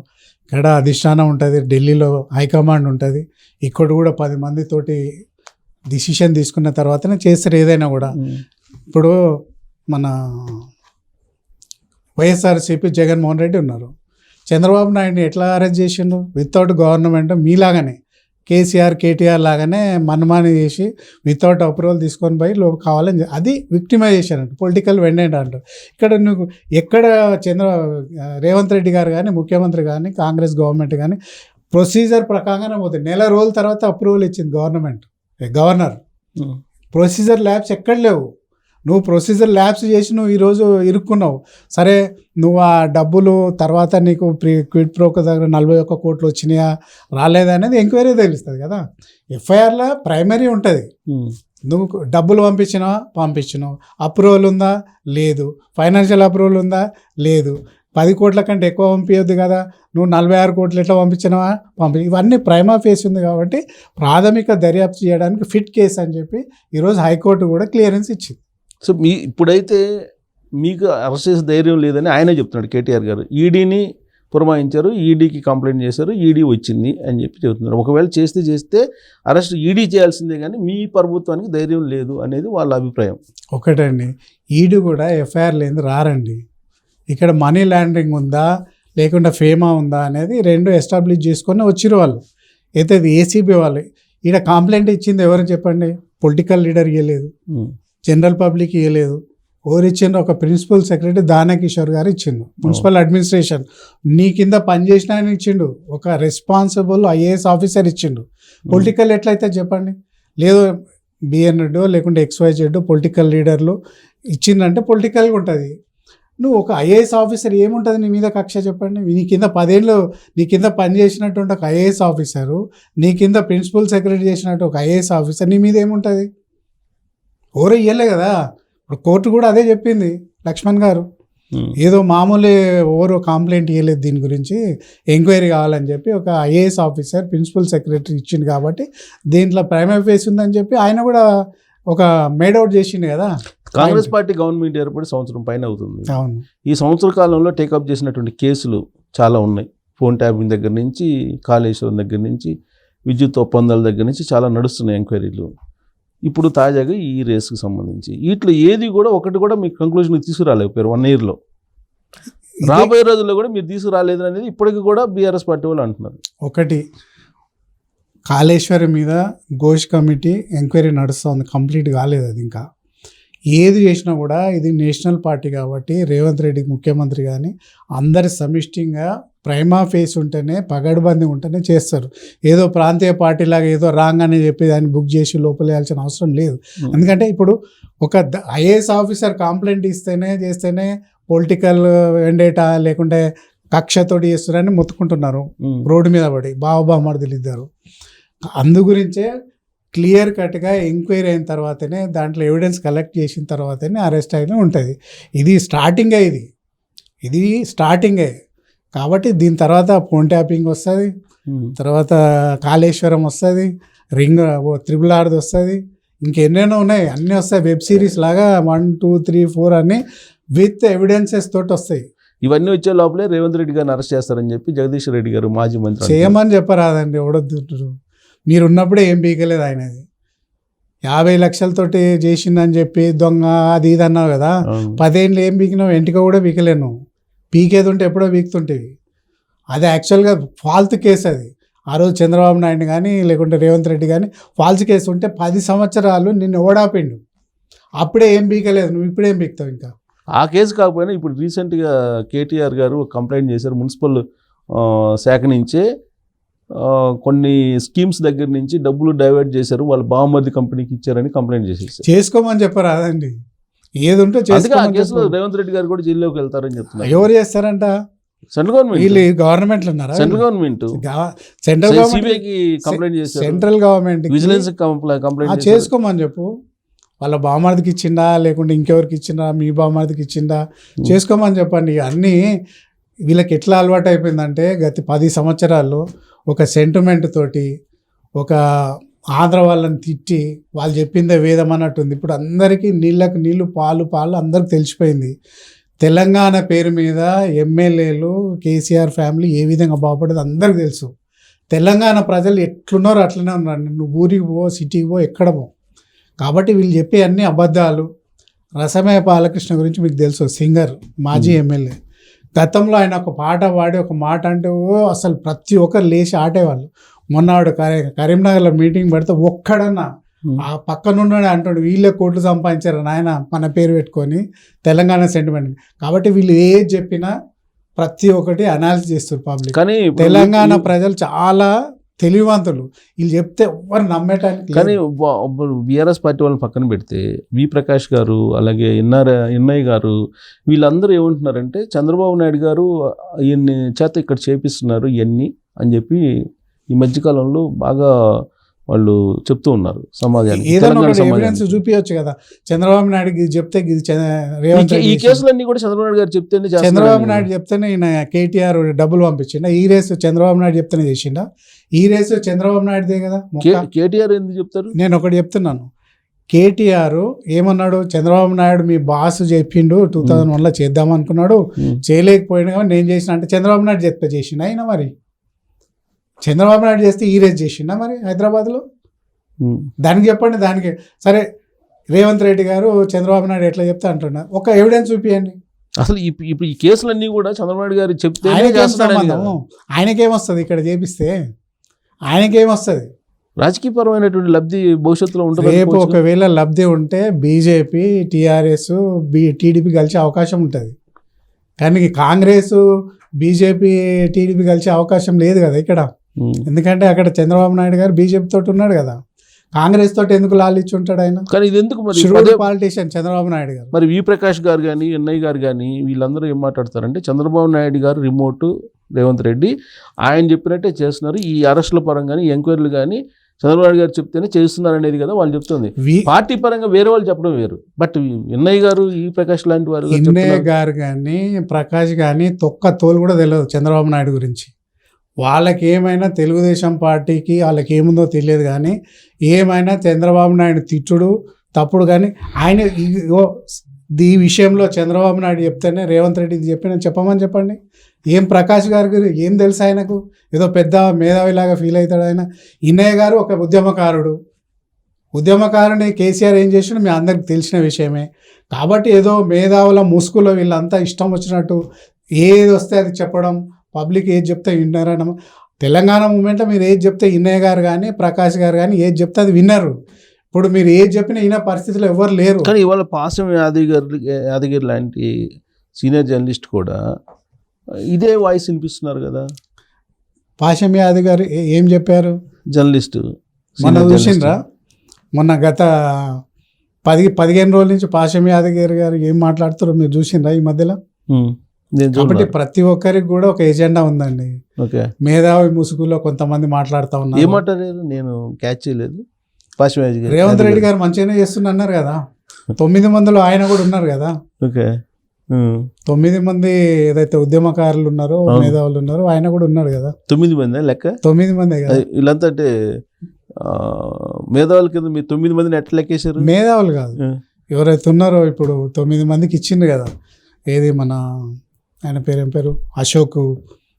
[SPEAKER 2] ఇక్కడ అధిష్టానం ఉంటుంది, ఢిల్లీలో హైకమాండ్ ఉంటుంది. ఇక్కడ కూడా 10 మందితోటి డిసిషన్ తీసుకున్న తర్వాతనే చేస్తారు ఏదైనా కూడా. ఇప్పుడు మన వైఎస్ఆర్సీపీ జగన్మోహన్ రెడ్డి ఉన్నారు, చంద్రబాబు నాయుడిని ఎట్లా అరెస్ట్ చేసిండు? వితౌట్ గవర్నమెంట్, మీలాగానే కేసీఆర్ కేటీఆర్ లాగానే మనమాని చేసి వితౌట్ అప్రూవల్ తీసుకొని పోయి కావాలని, అది విక్టిమైజేషన్ అంట, పొలిటికల్ వెండెంట్ అంటారు. ఇక్కడ నువ్వు ఎక్కడ రేవంత్ రెడ్డి గారు కానీ, ముఖ్యమంత్రి కానీ, కాంగ్రెస్ గవర్నమెంట్ కానీ ప్రొసీజర్ ప్రకారంగానే పోతుంది. 1 నెల రోజుల తర్వాత అప్రూవల్ ఇచ్చింది గవర్నర్. ప్రొసీజర్ ల్యాబ్స్ ఎక్కడ లేవు. నువ్వు ప్రొసీజర్ ల్యాబ్స్ చేసి నువ్వు ఈరోజు ఇరుక్కున్నావు. సరే, నువ్వు ఆ డబ్బులు తర్వాత నీకు క్విడ్ ప్రోకో దగ్గర 41 కోట్లు వచ్చినాయా రాలేదా అనేది ఎంక్వైరీ తెలుస్తుంది కదా. ఎఫ్ఐఆర్లో ప్రైమరీ ఉంటుంది. నువ్వు డబ్బులు పంపించినావు, అప్రూవల్ ఉందా? లేదు. ఫైనాన్షియల్ అప్రూవల్ ఉందా? లేదు. 10 కోట్ల కంటే ఎక్కువ పంపించద్దు కదా, నువ్వు 46 కోట్లు ఎట్లా పంపించినావా? ఇవన్నీ ప్రైమా ఫేస్ ఉంది కాబట్టి ప్రాథమిక దర్యాప్తు చేయడానికి ఫిట్ కేసు అని చెప్పి ఈరోజు హైకోర్టు కూడా క్లియరెన్స్ ఇచ్చింది.
[SPEAKER 1] సో ఇప్పుడైతే మీకు అరెస్ట్ చేసే ధైర్యం లేదని ఆయనే చెప్తున్నాడు కేటీఆర్ గారు. ఈడీని పురమాయించారు, ఈడీకి కంప్లైంట్ చేశారు, ఈడీ వచ్చింది అని చెప్పి చెబుతున్నారు. ఒకవేళ చేస్తే అరెస్ట్ ఈడీ చేయాల్సిందే, కానీ మీ ప్రభుత్వానికి ధైర్యం లేదు అనేది వాళ్ళ అభిప్రాయం.
[SPEAKER 2] ఒకటండి, ఈడీ కూడా ఎఫ్ఐఆర్ లేని రారండి. ఇక్కడ మనీ లాండరింగ్ ఉందా లేకుంటే ఫేమా ఉందా అనేది 2 ఎస్టాబ్లిష్ చేసుకొని వచ్చిరు వాళ్ళు. అయితే అది ఏసీబీ వాళ్ళు. ఈడ కంప్లైంట్ ఇచ్చింది ఎవరు చెప్పండి? పొలిటికల్ లీడర్ ఇవ్వలేదు, జనరల్ పబ్లిక్ ఇవ్వలేదు. ఎవరు ఇచ్చిండ్రు? ఒక ప్రిన్సిపల్ సెక్రటరీ దానకిషోర్ గారు ఇచ్చిండు, మున్సిపల్ అడ్మినిస్ట్రేషన్. నీ కింద పనిచేసిన ఆయన ఇచ్చిండు, ఒక రెస్పాన్సిబుల్ ఐఏఎస్ ఆఫీసర్ ఇచ్చిండు. పొలిటికల్ ఎట్లయితే చెప్పండి? లేదు, బిఎన్ఎడ్ లేకుంటే XYZ పొలిటికల్ లీడర్లు ఇచ్చిందంటే పొలిటికల్గా ఉంటుంది. నువ్వు ఒక ఐఏఎస్ ఆఫీసర్ ఏముంటుంది నీ మీద కక్ష చెప్పండి? నీ కింద 10 ఏళ్ళు నీ కింద పనిచేసినటువంటి ఒక ఐఏఎస్ ఆఫీసరు, నీ కింద ప్రిన్సిపల్ సెక్రటరీ చేసినట్టు ఒక ఐఏఎస్ ఆఫీసర్, నీ మీద ఏముంటుంది? ఎవరో ఇవ్వలే కదా. ఇప్పుడు కోర్టు కూడా అదే చెప్పింది లక్ష్మణ్ గారు.
[SPEAKER 1] ఉమ్.
[SPEAKER 2] ఏదో మామూలు ఎవరో కంప్లైంట్ ఇవ్వలేదు దీని గురించి, ఎంక్వైరీ కావాలని చెప్పి ఒక ఐఏఎస్ ఆఫీసర్ ప్రిన్సిపల్ సెక్రటరీ ఇచ్చింది కాబట్టి దీంట్లో ప్రైమరీ ఫేస్ ఉందని చెప్పి ఆయన కూడా ఒక మేడౌట్ చేసిండు కదా.
[SPEAKER 1] కాంగ్రెస్ పార్టీ గవర్నమెంట్ ఏర్పడి సంవత్సరం పైన అవుతుంది.
[SPEAKER 2] అవును,
[SPEAKER 1] ఈ సంవత్సర కాలంలో టేకప్ చేసినటువంటి కేసులు చాలా ఉన్నాయి. ఫోన్ ట్యాపింగ్ దగ్గర నుంచి, కాళేశ్వరం దగ్గర నుంచి, విద్యుత్ ఒప్పందాల దగ్గర నుంచి చాలా నడుస్తున్నాయి ఎంక్వైరీలు. ఇప్పుడు తాజాగా ఈ రేసుకు సంబంధించి వీటిలో ఏది కూడా ఒకటి కూడా మీకు కంక్లూజన్ తీసుకురాలేకపోయారు 1 yearలో. రాబోయే రోజుల్లో కూడా మీరు తీసుకురాలేదు అనేది ఇప్పటికి కూడా బీఆర్ఎస్ పార్టీ వాళ్ళు అంటున్నారు.
[SPEAKER 2] ఒకటి కాళేశ్వరం మీద ఘోష్ కమిటీ ఎంక్వైరీ నడుస్తుంది, కంప్లీట్ కాలేదు అది ఇంకా. ఏది చేసినా కూడా ఇది నేషనల్ పార్టీ కాబట్టి రేవంత్ రెడ్డి ముఖ్యమంత్రి కానీ అందరి సమిష్టిగా ప్రైమా ఫేస్ ఉంటేనే, పగడ్బందీ ఉంటేనే చేస్తారు. ఏదో ప్రాంతీయ పార్టీలాగా ఏదో రాంగ్ అని చెప్పి దాన్ని బుక్ చేసి లోపలేయాల్సిన అవసరం లేదు. ఎందుకంటే ఇప్పుడు ఒక ఐఏఎస్ ఆఫీసర్ కంప్లైంట్ చేస్తేనే పొలిటికల్ వెండేటా లేకుంటే కక్షతోటి చేస్తున్నారని మొత్తుకుంటున్నారు రోడ్డు మీద పడి బావబామర్దులు ఇద్దరు. అందు గురించే క్లియర్ కట్గా ఎంక్వైరీ అయిన తర్వాతనే, దాంట్లో ఎవిడెన్స్ కలెక్ట్ చేసిన తర్వాతనే అరెస్ట్ అయినా ఉంటుంది. ఇది స్టార్టింగే కాబట్టి దీని తర్వాత ఫోన్ ట్యాపింగ్ వస్తుంది, తర్వాత కాళేశ్వరం వస్తుంది, రింగ్ RRR వస్తుంది, ఇంకెన్నెన్నో ఉన్నాయి, అన్నీ వస్తాయి. వెబ్ సిరీస్ లాగా 1, 2, 3, 4 అన్నీ విత్ ఎవిడెన్సెస్ తోటి వస్తాయి.
[SPEAKER 1] ఇవన్నీ వచ్చే లోపలే రేవంత్ రెడ్డి గారిని అరెస్ట్ చేస్తారని చెప్పి జగదీష్ రెడ్డి గారు మాజీ మంత్రి
[SPEAKER 2] చేయమని చెప్పరాదండి. ఎవడొద్దు, మీరు ఉన్నప్పుడే ఏం పీకలేదు ఆయనది. 50 లక్షలతోటి చేసిందని చెప్పి దొంగ అది ఇది అన్నావు కదా. 10 ఏళ్ళు ఏం పీకినావు? ఎంటిక కూడా పీకలేను. పీకేది ఉంటే ఎప్పుడో పీకుతుంటేవి. అది యాక్చువల్గా ఫాల్త్ కేసు అది. ఆ రోజు చంద్రబాబు నాయుడు కానీ లేకుంటే రేవంత్ రెడ్డి కానీ ఫాల్స్ కేసు ఉంటే 10 సంవత్సరాలు నిన్ను ఓడాపిండు. అప్పుడే ఏం పీకలేదు, నువ్వు ఇప్పుడేం పీకుతావు ఇంకా.
[SPEAKER 1] ఆ కేసు కాకపోయినా ఇప్పుడు రీసెంట్గా కేటీఆర్ గారు కంప్లైంట్ చేశారు. మున్సిపల్ శాఖ నుంచే కొన్ని స్కీమ్స్ దగ్గర నుంచి డబ్బులు డైవర్ట్ చేశారు, వాళ్ళు బావమర్ది కంపెనీకి ఇచ్చారని కంప్లైంట్ చేసేసారు.
[SPEAKER 2] చేసుకోమని చెప్పరాదండి, ఏది ఉంటే
[SPEAKER 1] కేసులో రేవంత్ రెడ్డి గారు కూడా జైల్లోకి వెళ్తారని చెప్తున్నారు.
[SPEAKER 2] ఎవరు చేస్తారంట?
[SPEAKER 1] Central government.
[SPEAKER 2] వీళ్ళు గవర్నమెంట్లు ఉన్నారా?
[SPEAKER 1] సెంట్రల్ గవర్నమెంట్
[SPEAKER 2] సెంట్రల్
[SPEAKER 1] సిబిఐకి కంప్లైంట్ చేశారు.
[SPEAKER 2] సెంట్రల్ గవర్నమెంట్
[SPEAKER 1] విజిలెన్స్ కంప్లైంట్
[SPEAKER 2] చేసుకోమని చెప్పు. వాళ్ళ బావమర్దికి ఇచ్చిందా లేకుంటే ఇంకెవరికి ఇచ్చిందా, మీ బావమర్దికి ఇచ్చిందా, చేసుకోమని చెప్పండి. అన్నీ వీళ్ళకి ఎట్లా అలవాటు అయిపోయిందంటే గత 10 సంవత్సరాల్లో ఒక సెంటిమెంట్ తోటి ఒక ఆంధ్ర వాళ్ళని తిట్టి వాళ్ళు చెప్పిందే వేదం అన్నట్టుంది. ఇప్పుడు అందరికీ నీళ్ళకు నీళ్ళు, పాలు అందరికి తెలిసిపోయింది. తెలంగాణ పేరు మీద ఎమ్మెల్యేలు, కేసీఆర్ ఫ్యామిలీ ఏ విధంగా బాగుపడేది అందరికి తెలుసు. తెలంగాణ ప్రజలు ఎట్లున్నారో అట్లనే ఉన్నారు. నువ్వు ఊరికి పో, సిటీకి పో, ఎక్కడ పో. కాబట్టి వీళ్ళు చెప్పే అన్ని అబద్ధాలు. రసమయ బాలకృష్ణ గురించి మీకు తెలుసు, సింగర్, మాజీ ఎమ్మెల్యే. గతంలో ఆయన ఒక పాట పాడి ఒక మాట అంటే అసలు ప్రతి ఒక్కరు లేచి ఆడేవాళ్ళు. మొన్నవాడు కరీంనగర్లో మీటింగ్ పెడితే ఒక్కడన్నా ఆ పక్కనున్నాడు అంటాడు వీళ్ళే కోట్లు సంపాదించారు నాయన మన పేరు పెట్టుకొని తెలంగాణ సెంటిమెంట్. కాబట్టి వీళ్ళు ఏది చెప్పినా ప్రతి ఒక్కటి అనాలిసిస్ చేస్తారు పబ్లిక్. కానీ తెలంగాణ ప్రజలు చాలా తెలివివంతులు, వీళ్ళు చెప్తే ఎవరు నమ్మేటానికి.
[SPEAKER 1] కానీ బీఆర్ఎస్ పార్టీ వాళ్ళని పక్కన పెడితే వి ప్రకాష్ గారు అలాగే ఎన్ఐ గారు వీళ్ళందరూ ఏమంటున్నారంటే చంద్రబాబు నాయుడు గారు ఈయన్ని చేత ఇక్కడ చేపిస్తున్నారు ఇవన్నీ అని చెప్పి ఈ మధ్యకాలంలో బాగా వాళ్ళు చెప్తూ ఉన్నారు సమాజానికి.
[SPEAKER 2] ఎవిడెన్స్ చూపించచ్చు కదా. చంద్రబాబు నాయుడు చెప్తే
[SPEAKER 1] ఈ కేసులన్నీ కూడా చంద్రబాబు నాయుడు గారు చెప్తేనే,
[SPEAKER 2] చంద్రబాబు నాయుడు చెప్తేనే ఈయన కేటీఆర్ డబ్బులు పంపించిండా? ఈ రేసు చంద్రబాబు నాయుడు చెప్తేనే చేసిండా? ఈ రేసు చంద్రబాబు నాయుడుదే కదా.
[SPEAKER 1] కేటీఆర్ ఎందుకు చెప్తారు?
[SPEAKER 2] నేను ఒకటి చెప్తున్నాను, కేటీఆర్ ఏమన్నాడు? చంద్రబాబు నాయుడు మీ బాస్ చెప్పిండు 2001లో చేద్దాం అనుకున్నాడు, చేయలేకపోయినా కానీ నేను చేసిన అంటే చంద్రబాబు నాయుడు చెప్తే చేసిండా అయినా? మరి చంద్రబాబు నాయుడు చేస్తే ఈ రేజ్ చేసిండా మరి హైదరాబాద్లో? దానికి చెప్పండి. దానికి సరే రేవంత్ రెడ్డి గారు చంద్రబాబు నాయుడు ఎట్లా చెప్తే అంటున్నా, ఒక ఎవిడెన్స్ చూపియండి.
[SPEAKER 1] అసలు ఇప్పుడు ఈ కేసులన్నీ కూడా చంద్రబాబు గారు చెప్తే
[SPEAKER 2] ఆయనకేమొస్తుంది? ఇక్కడ చేపిస్తే ఆయనకేమొస్తుంది?
[SPEAKER 1] రాజకీయపరమైనటువంటి లబ్ధి భవిష్యత్తులో ఉంటుంది.
[SPEAKER 2] రేపు ఒకవేళ లబ్ధి ఉంటే బీజేపీ, టీఆర్ఎస్, టీడీపీ కలిసే అవకాశం ఉంటుంది. కానీ కాంగ్రెస్, బీజేపీ, టీడీపీ కలిసే అవకాశం లేదు కదా ఇక్కడ. ఎందుకంటే అక్కడ చంద్రబాబు నాయుడు గారు బీజేపీ తోటి ఉన్నాడు కదా, కాంగ్రెస్ తోటి ఎందుకు లాలిచ్చి ఉంటాడు ఆయన?
[SPEAKER 1] కానీ ఇది ఎందుకు మరి
[SPEAKER 2] పాలిటీషియన్ చంద్రబాబు నాయుడు గారు.
[SPEAKER 1] మరి వి ప్రకాష్ గారు కానీ ఎన్ఐ గారు కానీ వీళ్ళందరూ ఏం మాట్లాడతారంటే చంద్రబాబు నాయుడు గారు రిమోట్ రేవంత్ రెడ్డి ఆయన చెప్పినట్టే చేస్తున్నారు. ఈ అరెస్టుల పరంగా కానీ ఎంక్వైరీలు కానీ చంద్రబాబు నాయుడు గారు చెప్తేనే చేస్తున్నారు అనేది కదా వాళ్ళు చెప్తుంది. పార్టీ పరంగా వేరే వాళ్ళు చెప్పడం వేరు. బట్ విన్నయ్ గారు, ఈ ప్రకాష్ లాంటి వారు
[SPEAKER 2] విన్నయ్ గారు కానీ ప్రకాష్ కానీ తొక్క తోలు కూడా తెలియదు చంద్రబాబు నాయుడు గురించి. వాళ్ళకి ఏమైనా తెలుగుదేశం పార్టీకి వాళ్ళకి ఏముందో తెలియదు, కానీ ఏమైనా చంద్రబాబు నాయుడు తిట్టుడు తప్పుడు. కానీ ఆయన ఈ విషయంలో చంద్రబాబు నాయుడు చెప్తేనే రేవంత్ రెడ్డి ఇది చెప్పమని చెప్పండి. ఏం ప్రకాష్ గారికి ఏం తెలుసు? ఆయనకు ఏదో పెద్ద మేధావిలాగా ఫీల్ అవుతాడు ఆయన. విన్నయ్ గారు ఒక ఉద్యమకారుని కేసీఆర్ ఏం చేసినా మీ అందరికి తెలిసిన విషయమే. కాబట్టి ఏదో మేధావుల ముసుగులో వీళ్ళంతా ఇష్టం వచ్చినట్టు ఏది వస్తే అది చెప్పడం, పబ్లిక్ ఏది చెప్తే విన్నారనడం. తెలంగాణ మూమెంట్లో మీరు ఏది చెప్తే విన్నయ్ గారు కానీ ప్రకాష్ గారు కానీ ఏది చెప్తే అది విన్నారు. ఇప్పుడు మీరు ఏది చెప్పినా ఈయన పరిస్థితిలో ఎవరు లేరు.
[SPEAKER 1] కానీ ఇవాళ పాసం యాదగిరి లాంటి సీనియర్ జర్నలిస్ట్ కూడా ఇదే వాయిస్ వినిపిస్తున్నారు కదా.
[SPEAKER 2] పాశం యాదవ్ గారు ఏం చెప్పారు?
[SPEAKER 1] జర్నలిస్టు
[SPEAKER 2] మొన్న చూసిండ్రా? మొన్న గత 15 రోజుల నుంచి పాశం యాదవ్ గారు ఏం మాట్లాడుతారో మీరు చూసిండ్రా ఈ మధ్యలో? కాబట్టి ప్రతి ఒక్కరికి కూడా ఒక ఎజెండా ఉందండి. మేధావి ముసుగులో కొంతమంది మాట్లాడుతూ ఉన్నారు.
[SPEAKER 1] ఏమంటారు? నేను క్యాచ్ చేయలేదు.
[SPEAKER 2] రేవంత్ రెడ్డి గారు మంచిగానే చేస్తున్నారు కదా. 9 మందిలో ఆయన కూడా ఉన్నారు కదా. 9 మంది ఏదైతే ఉద్యమకారులు ఉన్నారో, మేధావులు ఉన్నారో, ఆయన కూడా ఉన్నాడు కదా.
[SPEAKER 1] 9 మంది లెక్క?
[SPEAKER 2] 9 మందే కదా.
[SPEAKER 1] వీళ్ళంతా అంటే మేధావుల కింద మీరు 9 మందిని ఎట్లా లెక్కేశారు?
[SPEAKER 2] మేధావులు కాదు, ఎవరైతే ఉన్నారో ఇప్పుడు 9 మందికి ఇచ్చింది కదా. ఏది మన ఆయన పేరేం పేరు, అశోక్,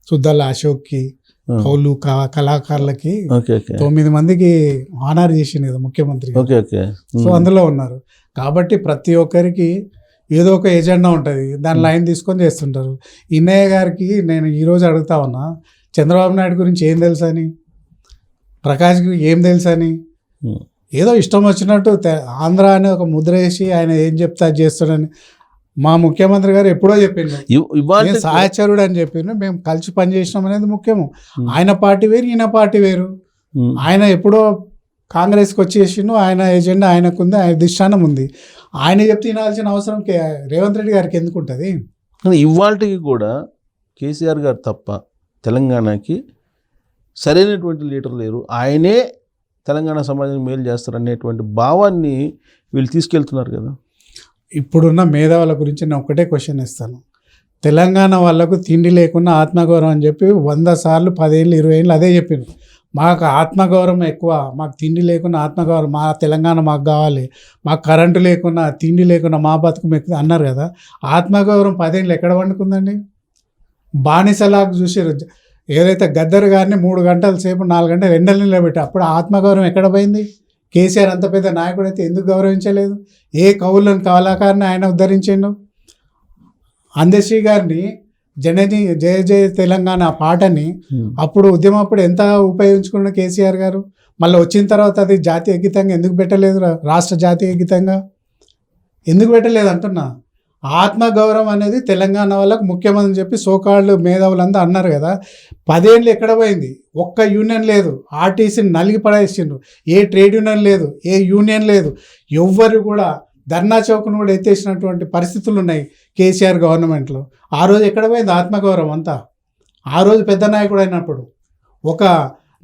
[SPEAKER 2] సుద్దాల అశోక్కి, కౌలు కళాకారులకి 9 మందికి ఆనర్ చేసింది కదా ముఖ్యమంత్రి. సో అందులో ఉన్నారు. కాబట్టి ప్రతి ఒక్కరికి ఏదో ఒక ఎజెండా ఉంటుంది, దాని లైన్ తీసుకొని చేస్తుంటారు. విన్నయ్ గారికి నేను ఈరోజు అడుగుతా ఉన్నా, చంద్రబాబు నాయుడు గురించి ఏం తెలుసని, ప్రకాష్కి ఏం తెలుసని, ఏదో ఇష్టం వచ్చినట్టు ఆంధ్ర అని ఒక ముద్ర వేసి ఆయన ఏం చెప్తే అది చేస్తాడని. మా ముఖ్యమంత్రి గారు ఎప్పుడో చెప్పిండు సహచరుడు అని చెప్పిండు. మేము కలిసి పనిచేసినాం అనేది ముఖ్యము. ఆయన పార్టీ వేరు, ఈయన పార్టీ వేరు. ఆయన ఎప్పుడో కాంగ్రెస్కి వచ్చేసిండు, ఆయన ఎజెండా ఆయనకు ఉంది, ఆయన దిష్టానం ఉంది. ఆయన చెప్తే వినాల్సిన అవసరం రేవంత్ రెడ్డి గారికి ఎందుకు ఉంటుంది?
[SPEAKER 1] ఇవాళకి కూడా కేసీఆర్ గారు తప్ప తెలంగాణకి సరైనటువంటి లీడర్ లేరు, ఆయనే తెలంగాణ సమాజానికి మేలు చేస్తారు అనేటువంటి భావాన్ని వీళ్ళు తీసుకెళ్తున్నారు కదా.
[SPEAKER 2] ఇప్పుడున్న మేధావుల గురించి నేను ఒకటే క్వశ్చన్ ఇస్తాను. తెలంగాణ వాళ్ళకు తిండి లేకుండా ఆత్మగౌరవం అని చెప్పి 100 సార్లు 10 ఏళ్ళు 20 ఏళ్ళు అదే చెప్పింది. మాకు ఆత్మగౌరవం ఎక్కువ, మాకు తిండి లేకుండా ఆత్మగౌరవం, మా తెలంగాణ మాకు కావాలి, మాకు కరెంటు లేకుండా తిండి లేకుండా మా బతుకు ఎక్కువ అన్నారు కదా. ఆత్మగౌరవం 10 ఏళ్ళు ఎక్కడ వండుకుందండి? బానిసలాగా చూసారు. ఏదైతే గద్దర్ గారిని 3 గంటల సేపు 4 గంటలు ఎండలు నిలబెట్టి అప్పుడు ఆత్మగౌరవం ఎక్కడ పోయింది? కేసీఆర్ అంత పెద్ద నాయకుడు అయితే ఎందుకు గౌరవించలేదు? ఏ కవులను కళాకారుని ఆయన ఉద్ధరించిండు. అందశ్రీ గారిని జనని జయ జయ తెలంగాణ పాటని అప్పుడు ఉద్యమప్పుడు ఎంత ఉపయోగించుకున్న కేసీఆర్ గారు. మళ్ళీ వచ్చిన తర్వాత అది జాతీయ గీతంగా ఎందుకు పెట్టలేదు? రాష్ట్ర జాతీయ గీతంగా ఎందుకు పెట్టలేదు అంటున్నా. ఆత్మగౌరవం అనేది తెలంగాణ వాళ్ళకు ముఖ్యమని చెప్పి సోకాళ్ళు మేధావులంతా అన్నారు కదా. 10 ఏళ్ళు ఎక్కడ పోయింది? ఒక్క యూనియన్ లేదు. ఆర్టీసీని నలిగి పడేసిండ్రు. ఏ ట్రేడ్ యూనియన్ లేదు, ఏ యూనియన్ లేదు. ఎవ్వరు కూడా ధర్నా చౌక్ను కూడా ఎత్తేసినటువంటి పరిస్థితులు ఉన్నాయి కేసీఆర్ గవర్నమెంట్లో. ఆ రోజు ఎక్కడ పోయింది ఆత్మగౌరవం అంతా? ఆ రోజు పెద్ద నాయకుడు అయినప్పుడు ఒక